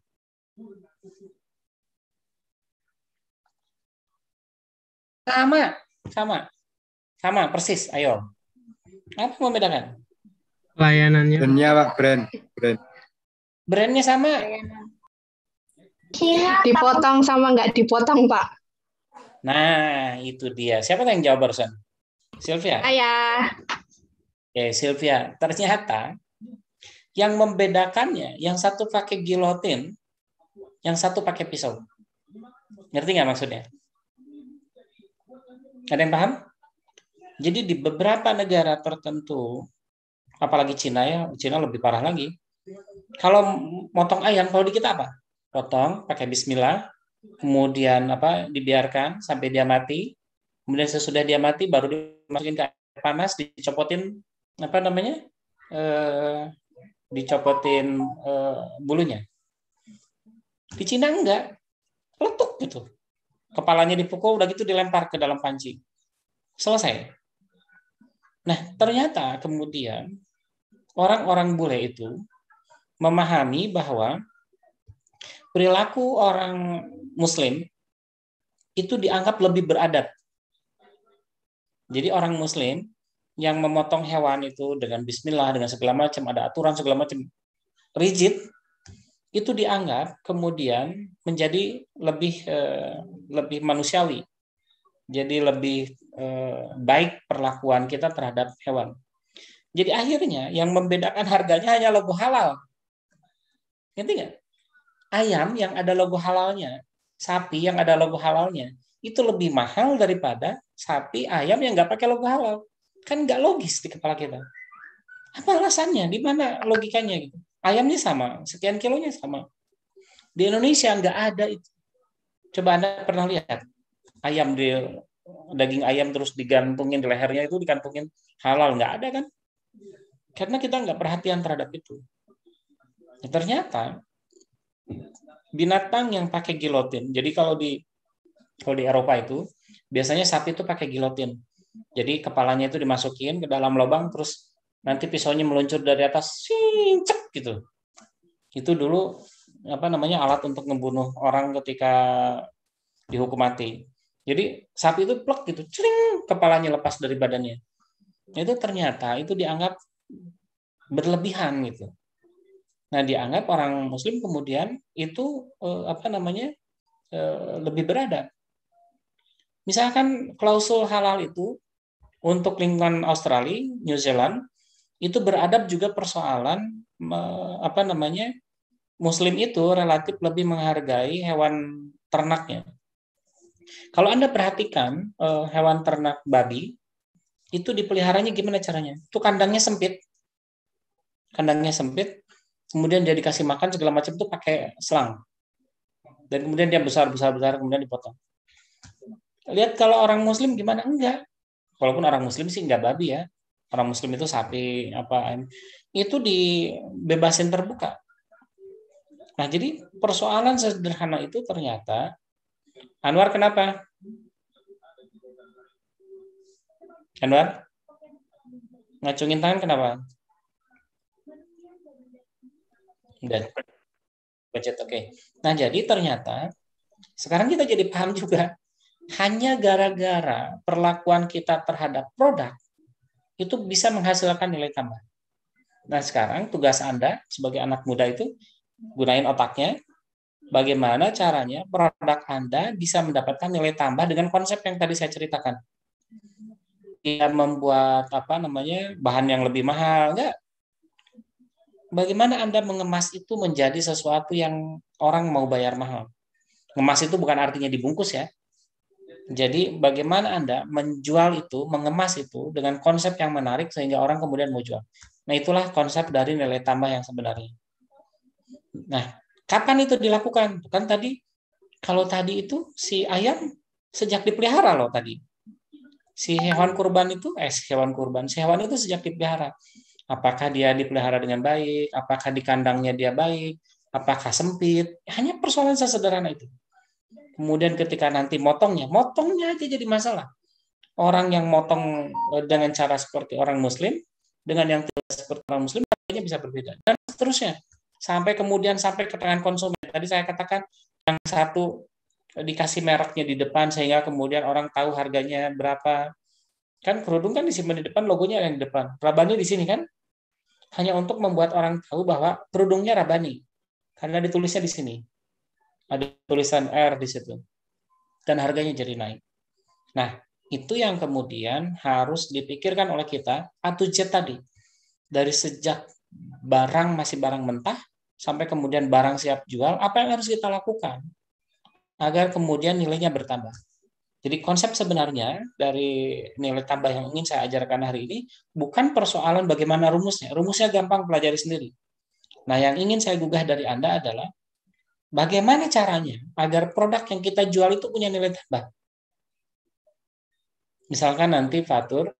Sama persis. Ayo. Apa yang membedakan? Layanannya. Brandnya, Pak, brand. Brandnya sama. Dipotong sama nggak dipotong, Pak. Nah, itu dia. Siapa yang jawab barusan? Sylvia? Ayah. Oke, Sylvia. Ternyata yang membedakannya, yang satu pakai gilotin, yang satu pakai pisau. Ngerti nggak maksudnya? Ada yang paham? Jadi di beberapa negara tertentu, apalagi Cina ya, Cina lebih parah lagi. Kalau motong ayam, kalau di kita apa? Potong, pakai bismillah, kemudian dibiarkan sampai dia mati, kemudian sesudah dia mati baru dimasukin ke air panas, dicopotin bulunya. Di Cina enggak, letuk gitu, kepalanya dipukul, udah gitu dilempar ke dalam panci, selesai. Nah, ternyata kemudian orang-orang bule itu memahami bahwa perilaku orang Muslim itu dianggap lebih beradab. Jadi orang Muslim yang memotong hewan itu dengan bismillah, dengan segala macam, ada aturan segala macam, rigid, itu dianggap kemudian menjadi lebih manusiawi. Jadi lebih baik perlakuan kita terhadap hewan. Jadi akhirnya yang membedakan harganya hanya logo halal. Ngerti nggak? Ayam yang ada logo halalnya, sapi yang ada logo halalnya, itu lebih mahal daripada sapi ayam yang nggak pakai logo halal. Kan nggak logis di kepala kita. Apa alasannya? Di mana logikanya gitu? Ayamnya sama, sekian kilonya sama. Di Indonesia nggak ada itu. Coba Anda pernah lihat daging ayam terus digantungin di lehernya itu, digantungin halal, nggak ada kan? Karena kita nggak perhatian terhadap itu. Ternyata binatang yang pakai gilotin. Jadi kalau di Eropa itu biasanya sapi itu pakai gilotin. Jadi kepalanya itu dimasukin ke dalam lubang, terus nanti pisaunya meluncur dari atas, cek gitu. Itu dulu alat untuk membunuh orang ketika dihukum mati. Jadi sapi itu plek gitu, cering, kepalanya lepas dari badannya. Itu ternyata itu dianggap berlebihan gitu. Nah, dianggap orang Muslim kemudian itu lebih beradab. Misalkan klausul halal itu untuk lingkungan Australia, New Zealand itu beradab juga persoalan Muslim itu relatif lebih menghargai hewan ternaknya. Kalau Anda perhatikan hewan ternak babi itu dipeliharanya gimana caranya? Itu kandangnya sempit, kemudian dia dikasih makan segala macam itu pakai selang, dan kemudian dia besar kemudian dipotong. Lihat kalau orang Muslim gimana? Enggak. Walaupun orang Muslim sih enggak babi ya. Orang Muslim itu sapi itu dibebasin terbuka. Nah, jadi persoalan sederhana itu ternyata Anwar kenapa? Anwar? Ngacungin tangan kenapa? Udah. Budget, oke. Nah, jadi ternyata sekarang kita jadi paham juga. Hanya gara-gara perlakuan kita terhadap produk itu bisa menghasilkan nilai tambah. Nah, sekarang tugas Anda sebagai anak muda itu gunain otaknya. Bagaimana caranya produk Anda bisa mendapatkan nilai tambah dengan konsep yang tadi saya ceritakan. Dia membuat bahan yang lebih mahal, enggak? Bagaimana Anda mengemas itu menjadi sesuatu yang orang mau bayar mahal? Ngemas itu bukan artinya dibungkus ya. Jadi bagaimana Anda menjual itu, mengemas itu dengan konsep yang menarik sehingga orang kemudian mau jual. Nah, itulah konsep dari nilai tambah yang sebenarnya. Nah, kapan itu dilakukan? Kan tadi, kalau tadi itu si ayam sejak dipelihara loh tadi. Si hewan kurban itu sejak dipelihara. Apakah dia dipelihara dengan baik? Apakah di kandangnya dia baik? Apakah sempit? Hanya persoalan sesederhana itu. Kemudian ketika nanti motongnya aja jadi masalah. Orang yang motong dengan cara seperti orang Muslim, dengan yang tidak seperti orang Muslim, harganya bisa berbeda. Dan seterusnya. Sampai ke tangan konsumen. Tadi saya katakan, yang satu dikasih mereknya di depan, sehingga kemudian orang tahu harganya berapa. Kan kerudung kan disimpan di depan, logonya yang di depan. Rabani di sini kan. Hanya untuk membuat orang tahu bahwa kerudungnya Rabani. Karena ditulisnya di sini. Ada tulisan R di situ. Dan harganya jadi naik. Nah, itu yang kemudian harus dipikirkan oleh kita, A to Z tadi. Dari sejak barang masih barang mentah, sampai kemudian barang siap jual, apa yang harus kita lakukan? Agar kemudian nilainya bertambah. Jadi konsep sebenarnya dari nilai tambah yang ingin saya ajarkan hari ini, bukan persoalan bagaimana rumusnya. Rumusnya gampang, pelajari sendiri. Nah, yang ingin saya gugah dari Anda adalah, bagaimana caranya agar produk yang kita jual itu punya nilai tambah? Misalkan nanti Fatur,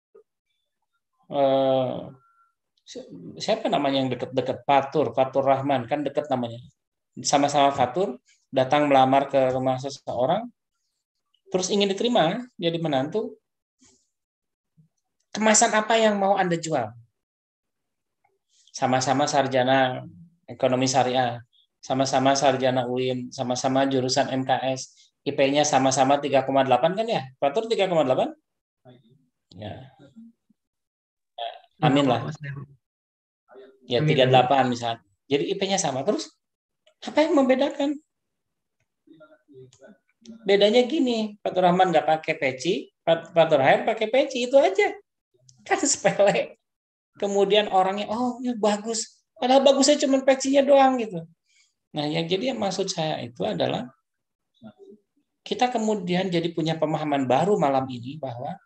siapa namanya yang dekat-dekat? Fatur Rahman, kan dekat namanya. Sama-sama Fatur, datang melamar ke rumah seseorang, terus ingin diterima jadi menantu. Kemasan apa yang mau Anda jual? Sama-sama sarjana ekonomi syariah, sama-sama sarjana UIN, sama-sama jurusan MKS, IP-nya sama-sama 3,8 kan ya? Fatur 3,8? Ya. Amin lah. Ya, 38 misalnya. Jadi IP-nya sama. Terus apa yang membedakan? Bedanya gini, Fatur Rahman nggak pakai peci, Fatur Rahim pakai peci, itu aja. Kan sepele. Kemudian orangnya, oh ya bagus. Padahal bagusnya cuma pecinya doang gitu. Nah, yang jadi maksud saya itu adalah kita kemudian jadi punya pemahaman baru malam ini bahwa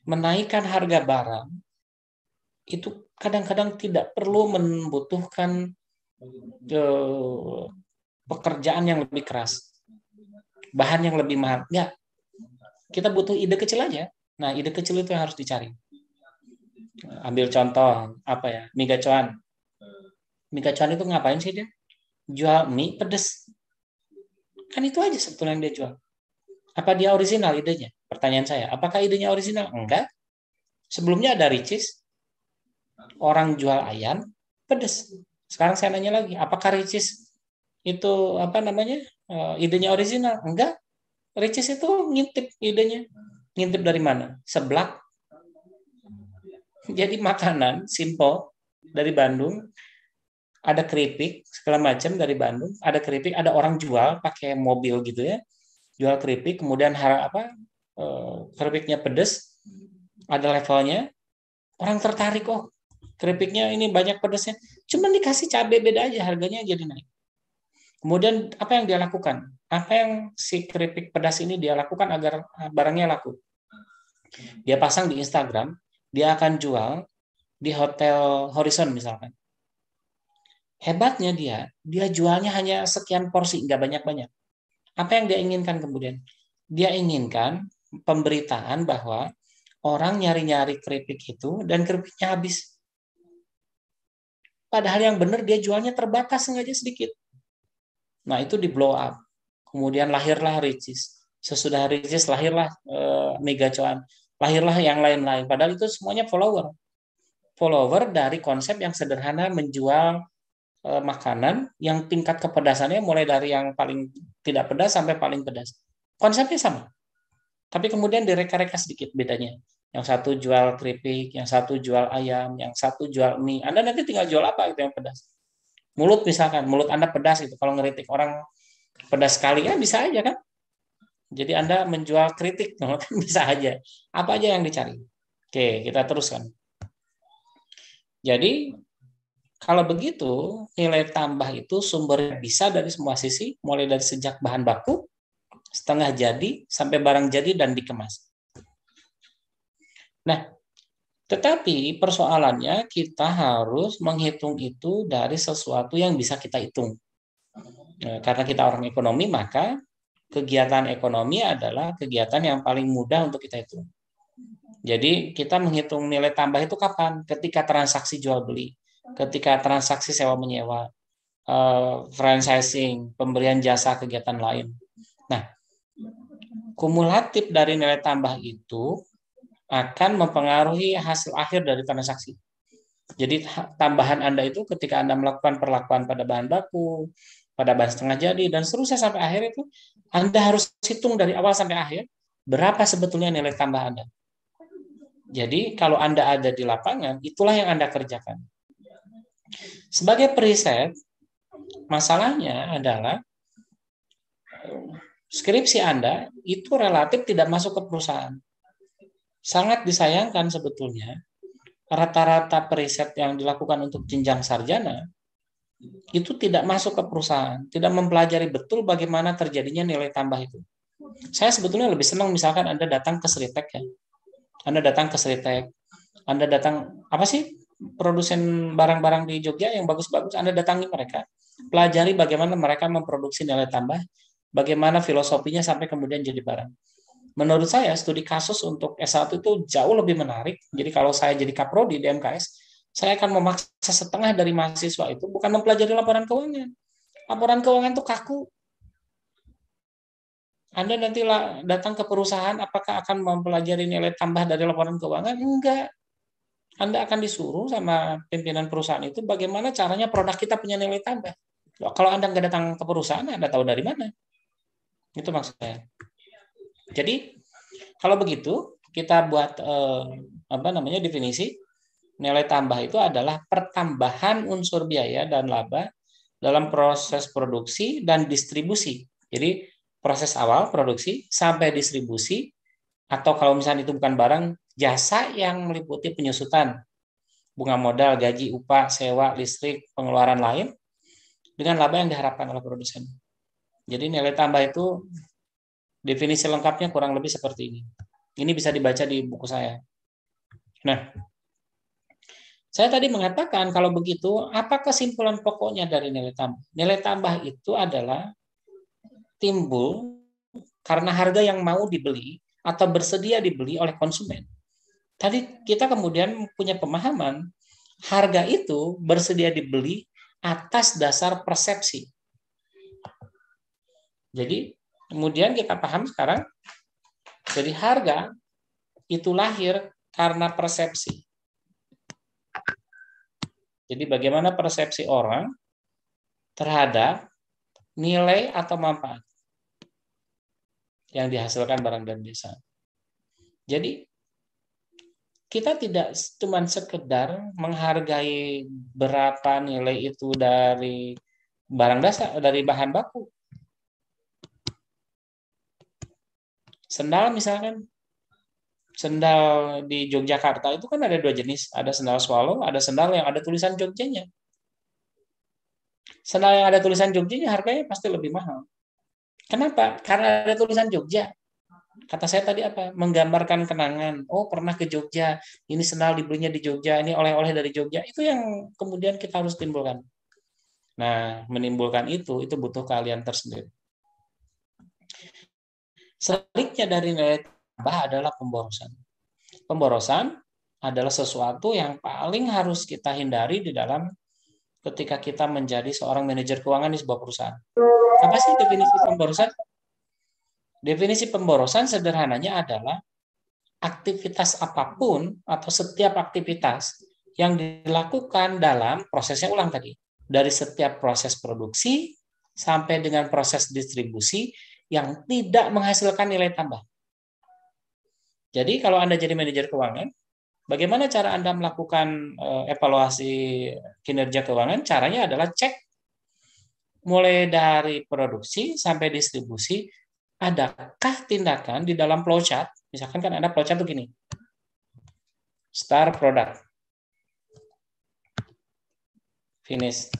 menaikkan harga barang itu kadang-kadang tidak perlu membutuhkan pekerjaan yang lebih keras, bahan yang lebih mahal. Enggak. Kita butuh ide kecil aja. Nah, ide kecil itu yang harus dicari. Ambil contoh, mie gacoan. Mie gacoan itu ngapain sih dia? Jual mie pedes. Kan itu aja sebetulnya yang dia jual. Apa dia orisinal idenya? Pertanyaan saya, apakah idenya orisinal? Enggak. Sebelumnya ada Ricis. Orang jual ayam pedas. Sekarang saya nanya lagi, apakah Ricis itu idenya original? Enggak. Ricis itu ngintip idenya. Ngintip dari mana? Seblak. Jadi makanan simple dari Bandung, ada keripik segala macam dari Bandung, ada keripik, ada orang jual pakai mobil gitu ya, jual keripik, kemudian keripiknya pedas, ada levelnya, orang tertarik, oh keripiknya ini banyak pedasnya, cuman dikasih cabai beda aja, harganya jadi naik. Kemudian apa yang dia lakukan? Apa yang si keripik pedas ini dia lakukan agar barangnya laku? Dia pasang di Instagram, dia akan jual di Hotel Horizon misalkan. Hebatnya dia jualnya hanya sekian porsi, nggak banyak-banyak. Apa yang dia inginkan kemudian? Dia inginkan pemberitaan bahwa orang nyari-nyari keripik itu dan keripiknya habis. Padahal yang benar dia jualnya terbatas sengaja sedikit. Nah itu di blow up. Kemudian lahirlah Ricis. Sesudah Ricis lahirlah Mega Cuan. Lahirlah yang lain-lain. Padahal itu semuanya follower. Follower dari konsep yang sederhana menjual makanan yang tingkat kepedasannya mulai dari yang paling tidak pedas sampai paling pedas. Konsepnya sama. Tapi kemudian direka-reka sedikit bedanya. Yang satu jual keripik, yang satu jual ayam, yang satu jual mie. Anda nanti tinggal jual apa itu yang pedas. Mulut misalkan, mulut Anda pedas itu. Kalau ngeritik orang pedas sekali ya bisa aja kan. Jadi Anda menjual kritik kan bisa aja. Apa aja yang dicari. Oke, kita teruskan. Jadi kalau begitu, nilai tambah itu sumbernya bisa dari semua sisi, mulai dari sejak bahan baku, setengah jadi, sampai barang jadi dan dikemas. Nah, tetapi persoalannya kita harus menghitung itu dari sesuatu yang bisa kita hitung. Nah, karena kita orang ekonomi, maka kegiatan ekonomi adalah kegiatan yang paling mudah untuk kita hitung. Jadi kita menghitung nilai tambah itu kapan? Ketika transaksi jual beli. Ketika transaksi sewa menyewa, franchising, pemberian jasa kegiatan lain. Nah, kumulatif dari nilai tambah itu akan mempengaruhi hasil akhir dari transaksi. Jadi tambahan Anda itu ketika Anda melakukan perlakuan pada bahan baku, pada bahan setengah jadi, dan seterusnya sampai akhir itu, Anda harus hitung dari awal sampai akhir, berapa sebetulnya nilai tambah Anda. Jadi kalau Anda ada di lapangan, itulah yang Anda kerjakan. Sebagai periset, masalahnya adalah skripsi Anda itu relatif tidak masuk ke perusahaan. Sangat disayangkan sebetulnya, rata-rata periset yang dilakukan untuk jenjang sarjana itu tidak masuk ke perusahaan, tidak mempelajari betul bagaimana terjadinya nilai tambah itu. Saya sebetulnya lebih senang misalkan Anda datang ke Sritek ya. Anda datang ke Sritek, Anda datang, apa sih produsen barang-barang di Jogja yang bagus-bagus, Anda datangi mereka, pelajari bagaimana mereka memproduksi nilai tambah, bagaimana filosofinya sampai kemudian jadi barang. Menurut saya studi kasus untuk S1 itu jauh lebih menarik. Jadi kalau saya jadi kaprodi di MKS, saya akan memaksa setengah dari mahasiswa itu bukan mempelajari laporan keuangan. Laporan keuangan itu kaku. Anda nanti datang ke perusahaan, apakah akan mempelajari nilai tambah dari laporan keuangan? Enggak. Anda akan disuruh sama pimpinan perusahaan itu bagaimana caranya produk kita punya nilai tambah. Kalau Anda nggak datang ke perusahaan, Anda tahu dari mana? Itu maksud saya. Jadi kalau begitu kita buat definisi nilai tambah itu adalah pertambahan unsur biaya dan laba dalam proses produksi dan distribusi. Jadi proses awal produksi sampai distribusi, atau kalau misalnya itu bukan barang, jasa yang meliputi penyusutan, bunga modal, gaji, upah, sewa, listrik, pengeluaran lain, dengan laba yang diharapkan oleh produsen. Jadi nilai tambah itu definisi lengkapnya kurang lebih seperti ini. Ini bisa dibaca di buku saya. Nah, saya tadi mengatakan kalau begitu, apa kesimpulan pokoknya dari nilai tambah? Nilai tambah itu adalah timbul karena harga yang mau dibeli atau bersedia dibeli oleh konsumen. Tadi kita kemudian punya pemahaman harga itu bersedia dibeli atas dasar persepsi. Jadi kemudian kita paham sekarang, jadi harga itu lahir karena persepsi. Jadi bagaimana persepsi orang terhadap nilai atau manfaat yang dihasilkan barang dan jasa. Jadi kita tidak cuma sekedar menghargai berapa nilai itu dari barang dasar, dari bahan baku. Sendal misalkan, sendal di Yogyakarta itu kan ada 2 jenis, ada sendal swallow, ada sendal yang ada tulisan Jogjanya. Sendal yang ada tulisan Jogjanya harganya pasti lebih mahal. Kenapa? Karena ada tulisan Jogja. Kata saya tadi apa? Menggambarkan kenangan. Oh, pernah ke Jogja. Ini sendal dibelinya di Jogja. Ini oleh-oleh dari Jogja. Itu yang kemudian kita harus timbulkan. Nah, menimbulkan itu butuh keahlian tersendiri. Sebaliknya dari nilai tambah adalah pemborosan. Pemborosan adalah sesuatu yang paling harus kita hindari di dalam ketika kita menjadi seorang manajer keuangan di sebuah perusahaan. Apa sih definisi pemborosan? Definisi pemborosan sederhananya adalah aktivitas apapun atau setiap aktivitas yang dilakukan dalam prosesnya ulang tadi. Dari setiap proses produksi sampai dengan proses distribusi yang tidak menghasilkan nilai tambah. Jadi kalau Anda jadi manajer keuangan, bagaimana cara Anda melakukan evaluasi kinerja keuangan? Caranya adalah cek mulai dari produksi sampai distribusi, adakah tindakan di dalam flowchart? Misalkan kan ada flowchart begini. Start product. Finish.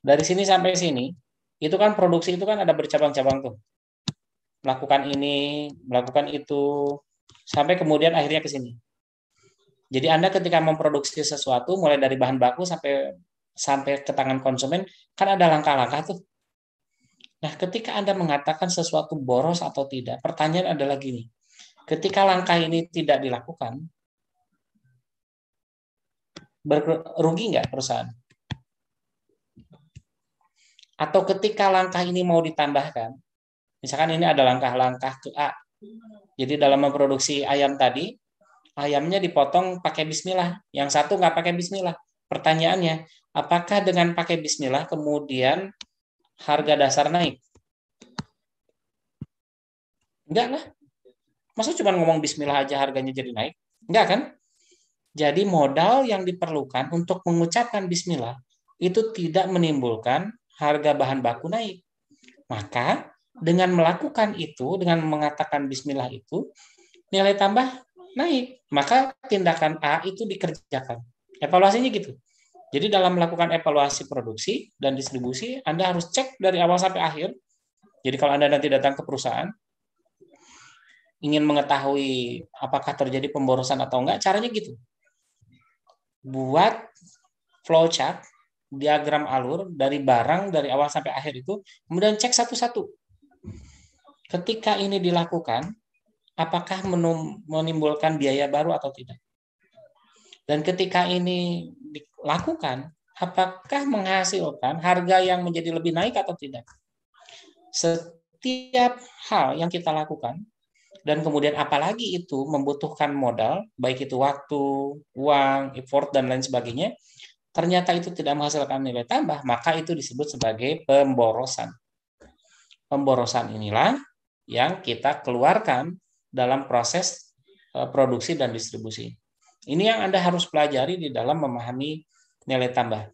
Dari sini sampai sini, itu kan produksi itu kan ada bercabang-cabang tuh. Melakukan ini, melakukan itu, sampai kemudian akhirnya ke sini. Jadi Anda ketika memproduksi sesuatu, mulai dari bahan baku sampai ke tangan konsumen, kan ada langkah-langkah tuh. Nah, ketika Anda mengatakan sesuatu boros atau tidak, pertanyaan adalah gini. Ketika langkah ini tidak dilakukan, rugi nggak perusahaan? Atau ketika langkah ini mau ditambahkan, misalkan ini ada langkah-langkah ke A. Jadi dalam memproduksi ayam tadi, ayamnya dipotong pakai bismillah. Yang satu nggak pakai bismillah. Pertanyaannya, apakah dengan pakai bismillah kemudian harga dasar naik? Enggak lah. Masa cuma ngomong bismillah aja harganya jadi naik? Enggak kan? Jadi modal yang diperlukan untuk mengucapkan bismillah itu tidak menimbulkan harga bahan baku naik. Maka dengan melakukan itu, dengan mengatakan bismillah itu, nilai tambah naik. Maka tindakan A itu dikerjakan. Evaluasinya gitu. Jadi dalam melakukan evaluasi produksi dan distribusi, Anda harus cek dari awal sampai akhir. Jadi kalau Anda nanti datang ke perusahaan, ingin mengetahui apakah terjadi pemborosan atau enggak, caranya gitu. Buat flowchart, diagram alur dari barang dari awal sampai akhir itu, kemudian cek satu-satu. Ketika ini dilakukan, apakah menimbulkan biaya baru atau tidak? Dan ketika ini dilakukan, apakah menghasilkan harga yang menjadi lebih naik atau tidak? Setiap hal yang kita lakukan, dan kemudian apalagi itu membutuhkan modal, baik itu waktu, uang, effort, dan lain sebagainya, ternyata itu tidak menghasilkan nilai tambah, maka itu disebut sebagai pemborosan. Pemborosan inilah yang kita keluarkan dalam proses produksi dan distribusi. Ini yang Anda harus pelajari di dalam memahami nilai tambah.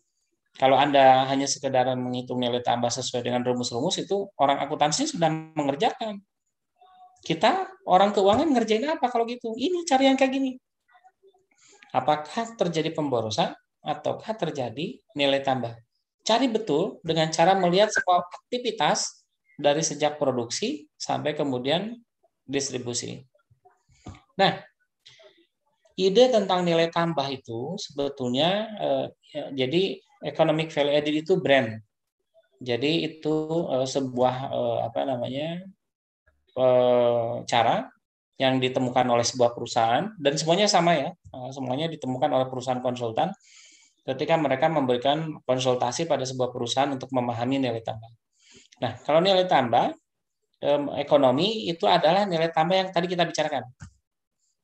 Kalau Anda hanya sekedar menghitung nilai tambah sesuai dengan rumus-rumus, itu orang akuntansi sudah mengerjakan. Kita, orang keuangan, ngerjain apa kalau gitu? Ini cari yang kayak gini. Apakah terjadi pemborosan ataukah terjadi nilai tambah? Cari betul dengan cara melihat sebuah aktivitas dari sejak produksi sampai kemudian distribusi. Nah, ide tentang nilai tambah itu sebetulnya jadi economic value added itu brand. Jadi itu sebuah cara yang ditemukan oleh sebuah perusahaan dan semuanya sama ya, semuanya ditemukan oleh perusahaan konsultan ketika mereka memberikan konsultasi pada sebuah perusahaan untuk memahami nilai tambah. Nah, kalau nilai tambah ekonomi itu adalah nilai tambah yang tadi kita bicarakan.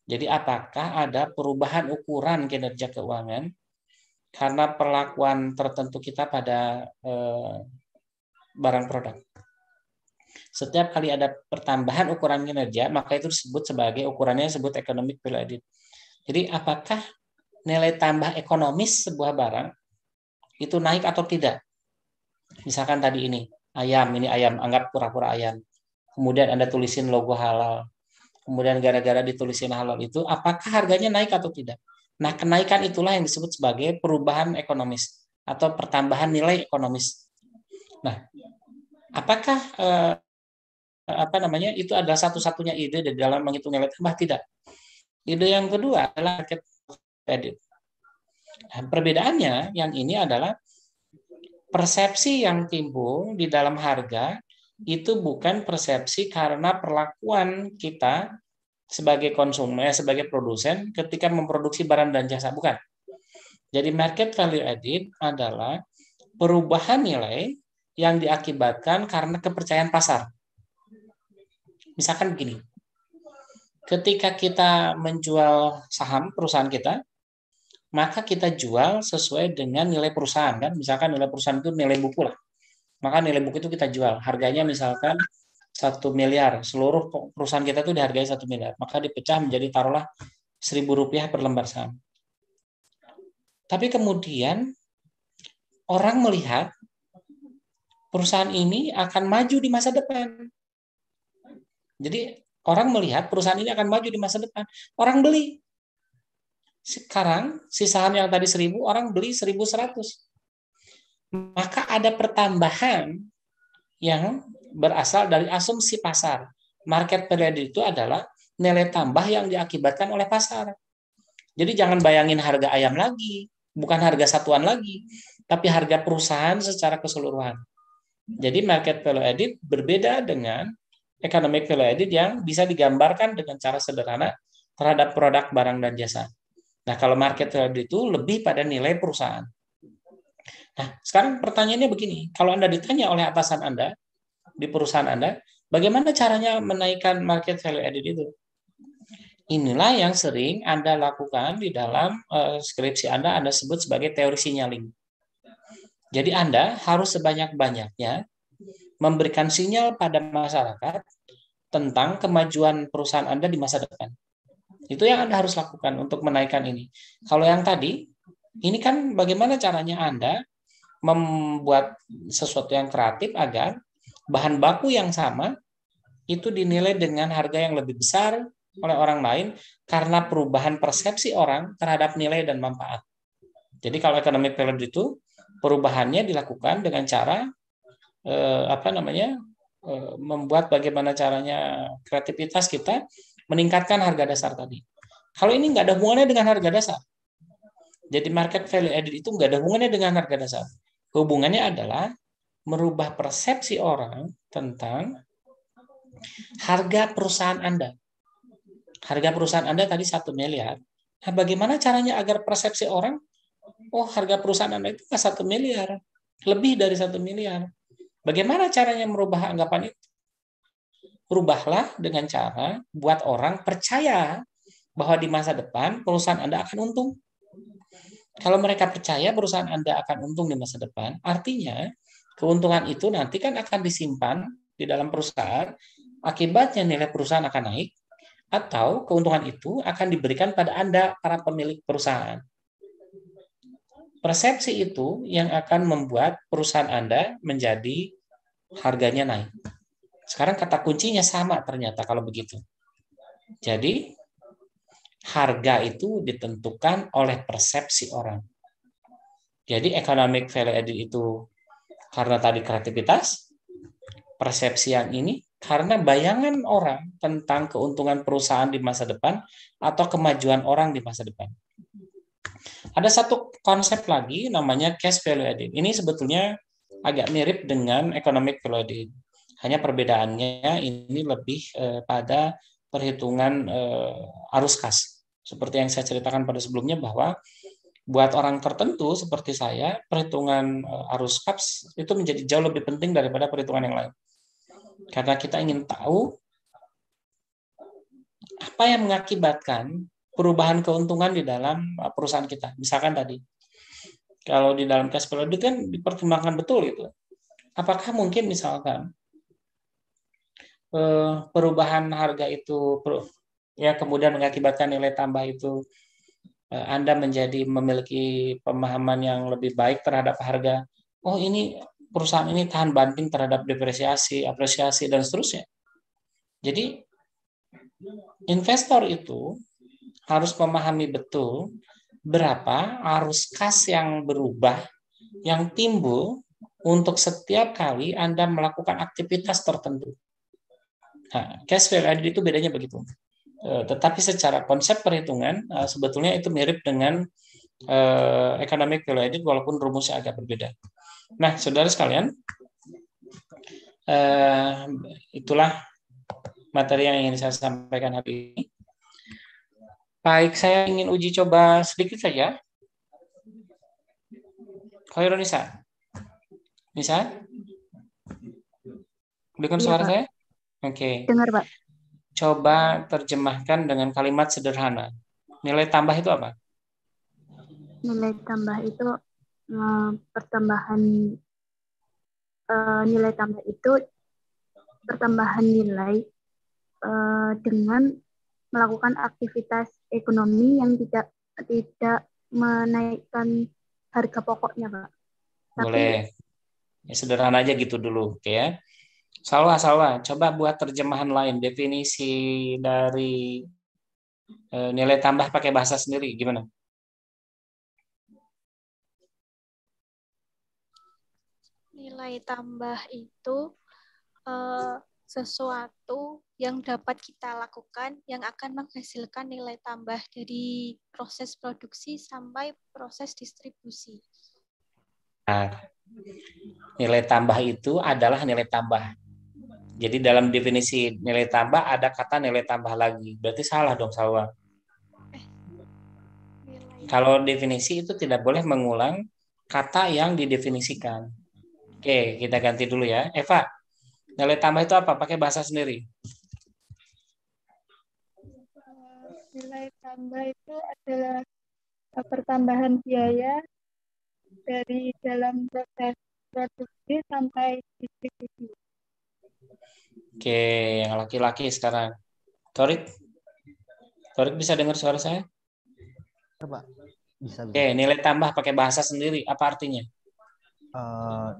Jadi apakah ada perubahan ukuran kinerja keuangan karena perlakuan tertentu kita pada barang produk. Setiap kali ada pertambahan ukuran kinerja, maka itu disebut sebagai ukurannya disebut economic value added. Jadi apakah nilai tambah ekonomis sebuah barang itu naik atau tidak? Misalkan tadi ini ayam, anggap pura-pura ayam. Kemudian Anda tulisin logo halal. Kemudian gara-gara ditulisin halal itu, apakah harganya naik atau tidak? Nah, kenaikan itulah yang disebut sebagai perubahan ekonomis atau pertambahan nilai ekonomis. Nah, apakah itu adalah satu-satunya ide di dalam menghitung nilai tambah? Tidak. Ide yang kedua adalah market added. Nah, perbedaannya yang ini adalah persepsi yang timbul di dalam harga itu bukan persepsi karena perlakuan kita sebagai konsumen, sebagai produsen ketika memproduksi barang dan jasa, bukan. Jadi market value added adalah perubahan nilai yang diakibatkan karena kepercayaan pasar. Misalkan begini, ketika kita menjual saham perusahaan kita, maka kita jual sesuai dengan nilai perusahaan, kan? Misalkan nilai perusahaan itu nilai buku lah. Maka nilai buku itu kita jual. Harganya misalkan 1 miliar. Seluruh perusahaan kita itu dihargai 1 miliar. Maka dipecah menjadi taruhlah Rp1.000 per lembar saham. Tapi kemudian orang melihat perusahaan ini akan maju di masa depan. Jadi orang melihat perusahaan ini akan maju di masa depan. Orang beli. Sekarang si saham yang tadi 1.000, orang beli 1.100. Maka ada pertambahan yang berasal dari asumsi pasar. Market value added itu adalah nilai tambah yang diakibatkan oleh pasar. Jadi jangan bayangin harga ayam lagi, bukan harga satuan lagi, tapi harga perusahaan secara keseluruhan. Jadi market value added berbeda dengan economic value added yang bisa digambarkan dengan cara sederhana terhadap produk, barang, dan jasa. Nah, kalau market value added itu lebih pada nilai perusahaan. Nah, sekarang pertanyaannya begini, kalau Anda ditanya oleh atasan Anda di perusahaan Anda, bagaimana caranya menaikkan market value added itu? Inilah yang sering Anda lakukan di dalam skripsi Anda sebut sebagai teori signaling. Jadi Anda harus sebanyak-banyaknya memberikan sinyal pada masyarakat tentang kemajuan perusahaan Anda di masa depan. Itu yang Anda harus lakukan untuk menaikkan ini. Kalau yang tadi, ini kan bagaimana caranya Anda membuat sesuatu yang kreatif agar bahan baku yang sama itu dinilai dengan harga yang lebih besar oleh orang lain karena perubahan persepsi orang terhadap nilai dan manfaat. Jadi kalau economic value itu perubahannya dilakukan dengan cara membuat bagaimana caranya kreativitas kita meningkatkan harga dasar tadi. Kalau ini nggak ada hubungannya dengan harga dasar. Jadi market value added itu nggak ada hubungannya dengan harga dasar. Hubungannya adalah merubah persepsi orang tentang harga perusahaan Anda. Harga perusahaan Anda tadi 1 miliar. Nah, bagaimana caranya agar persepsi orang, oh harga perusahaan Anda itu 1 miliar, lebih dari 1 miliar. Bagaimana caranya merubah anggapan itu? Rubahlah dengan cara buat orang percaya bahwa di masa depan perusahaan Anda akan untung. Kalau mereka percaya perusahaan Anda akan untung di masa depan, artinya keuntungan itu nanti kan akan disimpan di dalam perusahaan, akibatnya nilai perusahaan akan naik, atau keuntungan itu akan diberikan pada Anda, para pemilik perusahaan. Persepsi itu yang akan membuat perusahaan Anda menjadi harganya naik. Sekarang kata kuncinya sama ternyata kalau begitu. Jadi, harga itu ditentukan oleh persepsi orang. Jadi economic value added itu karena tadi kreativitas, persepsi yang ini karena bayangan orang tentang keuntungan perusahaan di masa depan atau kemajuan orang di masa depan. Ada satu konsep lagi namanya cash value added. Ini sebetulnya agak mirip dengan economic value added. Hanya perbedaannya ini lebih pada perhitungan arus kas. Seperti yang saya ceritakan pada sebelumnya bahwa buat orang tertentu seperti saya, perhitungan arus kas itu menjadi jauh lebih penting daripada perhitungan yang lain. Karena kita ingin tahu apa yang mengakibatkan perubahan keuntungan di dalam perusahaan kita. Misalkan tadi, Kalau di dalam cash flow audit kan dipertimbangkan betul itu. Apakah mungkin misalkan perubahan harga itu ya kemudian mengakibatkan nilai tambah itu Anda memiliki pemahaman yang lebih baik terhadap harga. Oh, ini perusahaan ini tahan banting terhadap depresiasi, apresiasi dan seterusnya. Jadi investor itu harus memahami betul berapa arus kas yang berubah yang timbul untuk setiap kali Anda melakukan aktivitas tertentu. Nah, cash flow audit itu bedanya begitu. Tetapi secara konsep perhitungan sebetulnya itu mirip dengan economic value added walaupun rumusnya agak berbeda. Nah, saudara sekalian, itulah materi yang ingin saya sampaikan hari ini. Baik, saya ingin uji coba sedikit saja. Khairul Nisa. Nisa? Dengar suara Pak. saya? Oke. Dengar, Pak. Coba terjemahkan dengan kalimat sederhana. Nilai tambah itu apa? Nilai tambah itu pertambahan nilai tambah itu pertambahan nilai dengan melakukan aktivitas ekonomi yang tidak menaikkan harga pokoknya, Pak. Boleh. Ya, sederhana aja gitu dulu, oke ya. Salwa, coba buat terjemahan lain, definisi dari nilai tambah pakai bahasa sendiri, gimana? Nilai tambah itu sesuatu yang dapat kita lakukan yang akan menghasilkan nilai tambah dari proses produksi sampai proses distribusi. Nah, nilai tambah itu adalah nilai tambah. Jadi dalam definisi nilai tambah ada kata nilai tambah lagi. Berarti salah dong, Salwa. Kalau definisi itu tidak boleh mengulang kata yang didefinisikan. Oke, kita ganti dulu ya. Eva, nilai tambah itu apa? Pakai bahasa sendiri. Nilai tambah itu adalah pertambahan biaya dari dalam proses produksi sampai distribusi. Oke, yang laki-laki sekarang. Torik bisa dengar suara saya? Pak, bisa. Oke, nilai tambah pakai bahasa sendiri. Apa artinya?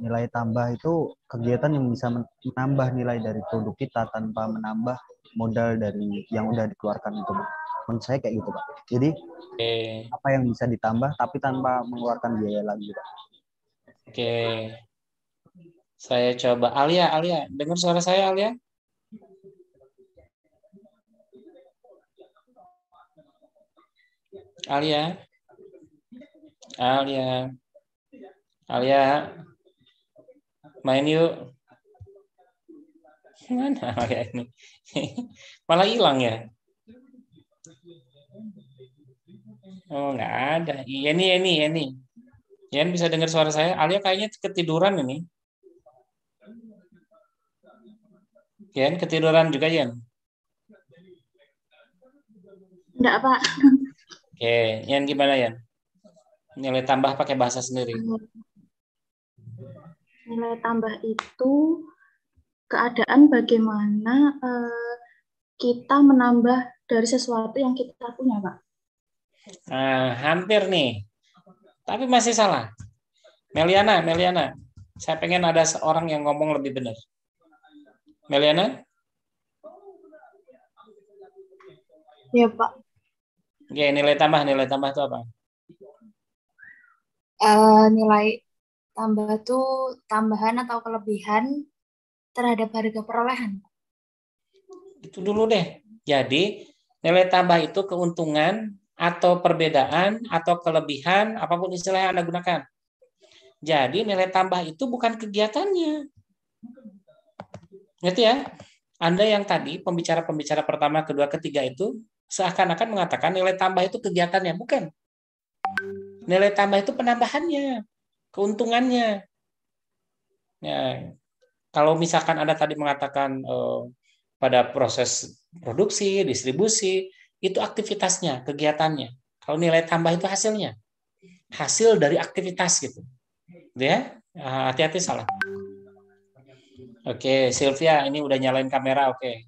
Nilai tambah itu kegiatan yang bisa menambah nilai dari produk kita tanpa menambah modal dari yang udah dikeluarkan itu, Pak. Menurut saya kayak gitu, Pak. Jadi apa yang bisa ditambah tapi tanpa mengeluarkan biaya lagi, Pak. Oke. Saya coba. Alia, dengar suara saya, Alia? Alia, main yuk. Mana Alia ini? Malah hilang ya? Oh, nggak ada. Iya nih. Yan bisa dengar suara saya? Alia kayaknya ketiduran ini. Yan ketiduran juga, Yan? Enggak, Pak. Oke, Yan gimana, Yan? Nilai tambah pakai bahasa sendiri. Nilai tambah itu keadaan bagaimana kita menambah dari sesuatu yang kita punya, Pak. Nah, hampir nih. Tapi masih salah. Meliana. Saya pengen ada seorang yang ngomong lebih benar. Meliana? Ya, Pak. Oke, nilai tambah itu apa? Nilai tambah itu tambahan atau kelebihan terhadap harga perolehan. Itu dulu deh. Jadi, nilai tambah itu keuntungan atau perbedaan atau kelebihan, apapun istilah yang Anda gunakan. Jadi, nilai tambah itu bukan kegiatannya. Ngerti ya? Anda yang tadi, pembicara pertama, kedua, ketiga itu, seakan-akan mengatakan nilai tambah itu kegiatannya. Bukan. Nilai tambah itu penambahannya, keuntungannya. Ya, kalau misalkan Anda tadi mengatakan pada proses produksi, distribusi, itu aktivitasnya, kegiatannya. Kalau nilai tambah itu hasilnya. hasil dari aktivitas gitu. Ya, hati-hati salah. Oke, Sylvia ini udah nyalain kamera. Oke.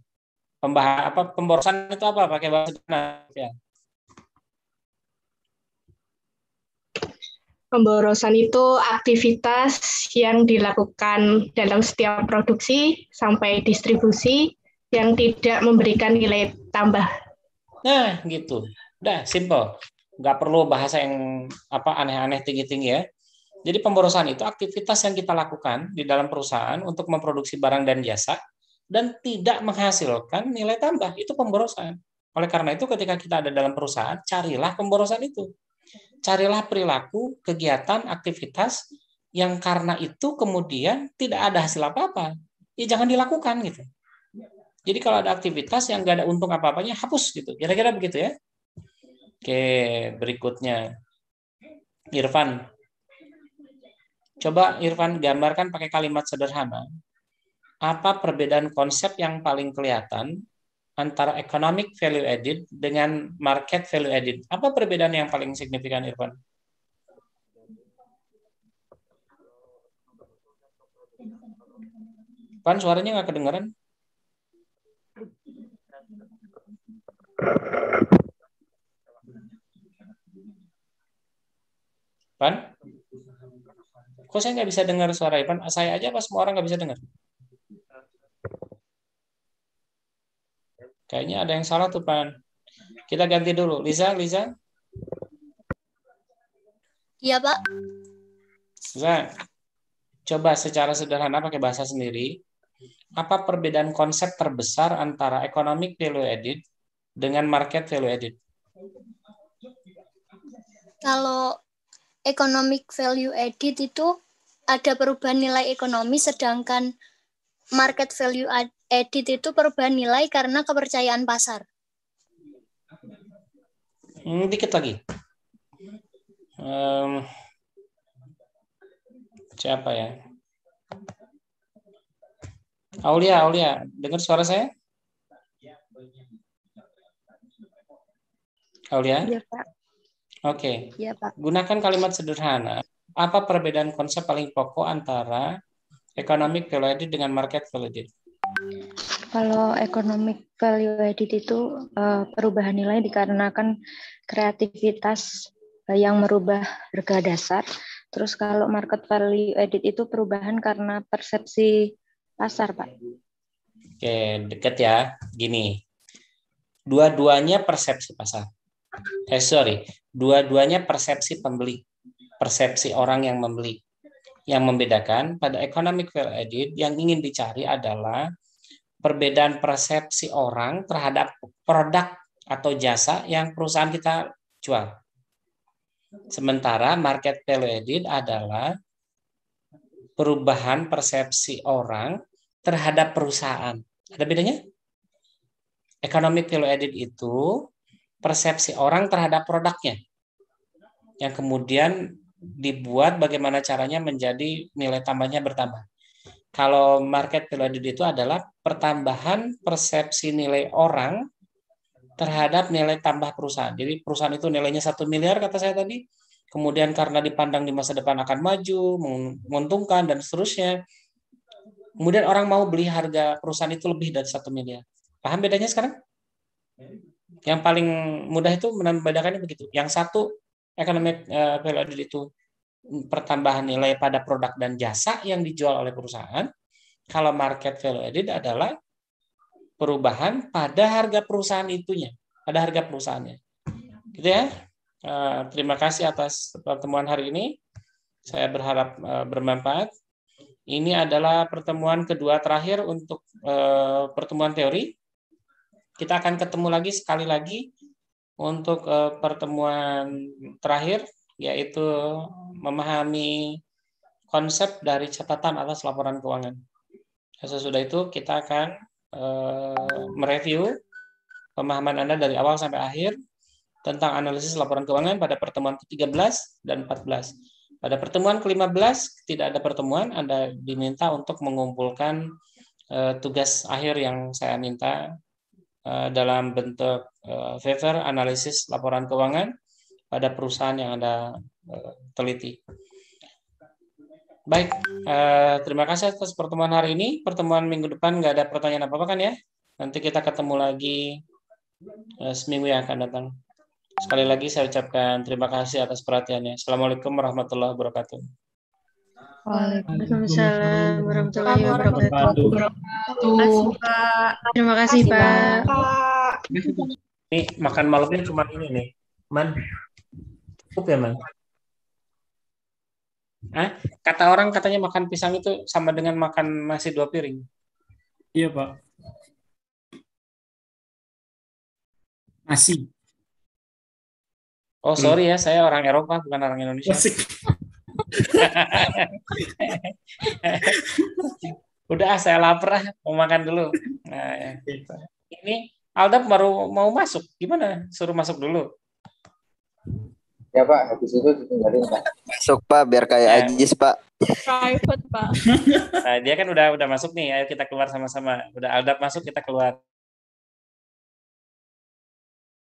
Pemborosan itu apa? Pakai bahasa sederhana ya. Pemborosan itu aktivitas yang dilakukan dalam setiap produksi sampai distribusi yang tidak memberikan nilai tambah. Nah, gitu. Udah, simple. Nggak perlu bahasa yang aneh-aneh tinggi-tinggi ya. Jadi pemborosan itu aktivitas yang kita lakukan di dalam perusahaan untuk memproduksi barang dan jasa dan tidak menghasilkan nilai tambah. Itu pemborosan. Oleh karena itu ketika kita ada dalam perusahaan, carilah pemborosan itu. Carilah perilaku, kegiatan, aktivitas yang karena itu kemudian tidak ada hasil apa-apa. Ya jangan dilakukan gitu. Jadi kalau ada aktivitas yang nggak ada untung apa-apanya, hapus gitu. Kira-kira begitu ya. Oke, berikutnya. Irfan. Coba Irfan gambarkan pakai kalimat sederhana. Apa perbedaan konsep yang paling kelihatan antara economic value added dengan market value added? Apa perbedaan yang paling signifikan, Irfan? Irfan, suaranya nggak kedengaran? Irfan? Kok saya nggak bisa dengar suara Irfan? Saya aja apa semua orang nggak bisa dengar? Kayaknya ada yang salah tuh, Pan. Kita ganti dulu. Liza? Iya, Pak. Liza, coba secara sederhana pakai bahasa sendiri. Apa perbedaan konsep terbesar antara economic value added dengan market value added? Kalau economic value added itu ada perubahan nilai ekonomi, sedangkan market value added itu perubahan nilai karena kepercayaan pasar. Dikit lagi. Siapa ya? Aulia, dengar suara saya? Aulia? Iya, Pak. Oke. Iya, Pak. Gunakan kalimat sederhana. Apa perbedaan konsep paling pokok antara economic value added dengan market value added? Kalau economic value added itu perubahan nilai dikarenakan kreativitas yang merubah harga dasar. Terus kalau market value added itu perubahan karena persepsi pasar, Pak. Oke, deket ya. Gini, dua-duanya persepsi pasar. Dua-duanya persepsi pembeli, persepsi orang yang membeli. Yang membedakan pada economic value added yang ingin dicari adalah perbedaan persepsi orang terhadap produk atau jasa yang perusahaan kita jual. Sementara market value added adalah perubahan persepsi orang terhadap perusahaan. Ada bedanya? Economic value added itu persepsi orang terhadap produknya yang kemudian dibuat bagaimana caranya menjadi nilai tambahnya bertambah. Kalau market value added itu adalah pertambahan persepsi nilai orang terhadap nilai tambah perusahaan. Jadi perusahaan itu nilainya 1 miliar kata saya tadi, kemudian karena dipandang di masa depan akan maju, menguntungkan dan seterusnya, kemudian orang mau beli harga perusahaan itu lebih dari 1 miliar. Paham bedanya sekarang? Yang paling mudah itu membedakannya begitu. Yang satu economic value added itu pertambahan nilai pada produk dan jasa yang dijual oleh perusahaan. Kalau market value added adalah perubahan pada harga perusahaan itunya, pada harga perusahaannya. Gitu ya. Terima kasih atas pertemuan hari ini. Saya berharap bermanfaat. Ini adalah pertemuan kedua terakhir untuk pertemuan teori. Kita akan ketemu lagi sekali lagi untuk pertemuan terakhir, yaitu memahami konsep dari catatan atas laporan keuangan. Sesudah itu kita akan mereview pemahaman Anda dari awal sampai akhir tentang analisis laporan keuangan pada pertemuan ke-13 dan 14. Pada pertemuan ke-15 tidak ada pertemuan, Anda diminta untuk mengumpulkan tugas akhir yang saya minta dalam bentuk paper analisis laporan keuangan pada perusahaan yang Anda teliti. Baik, terima kasih atas pertemuan hari ini. Pertemuan minggu depan nggak ada pertanyaan apa-apa kan ya? Nanti kita ketemu lagi seminggu yang akan datang. Sekali lagi saya ucapkan terima kasih atas perhatiannya. Assalamualaikum warahmatullahi wabarakatuh. Waalaikumsalam warahmatullahi wabarakatuh. Terima kasih, Pak. Ini makan malamnya cuma ini nih, Man. Cukup ya, Man? Kata orang katanya makan pisang itu sama dengan makan nasi 2 piring. Iya, Pak. Nasi. Oh, sorry ya, saya orang Eropa, bukan orang Indonesia. Udah, saya lapar, mau makan dulu. Nah, ya. Ini Aldap baru mau masuk, gimana? Suruh masuk dulu. Ya Pak, habis itu ditinggalin Pak. Masuk Pak, biar kayak Ajis Pak. Private Pak. Nah, dia kan udah masuk nih, ayo kita keluar sama-sama. Udah Aldap masuk, kita keluar.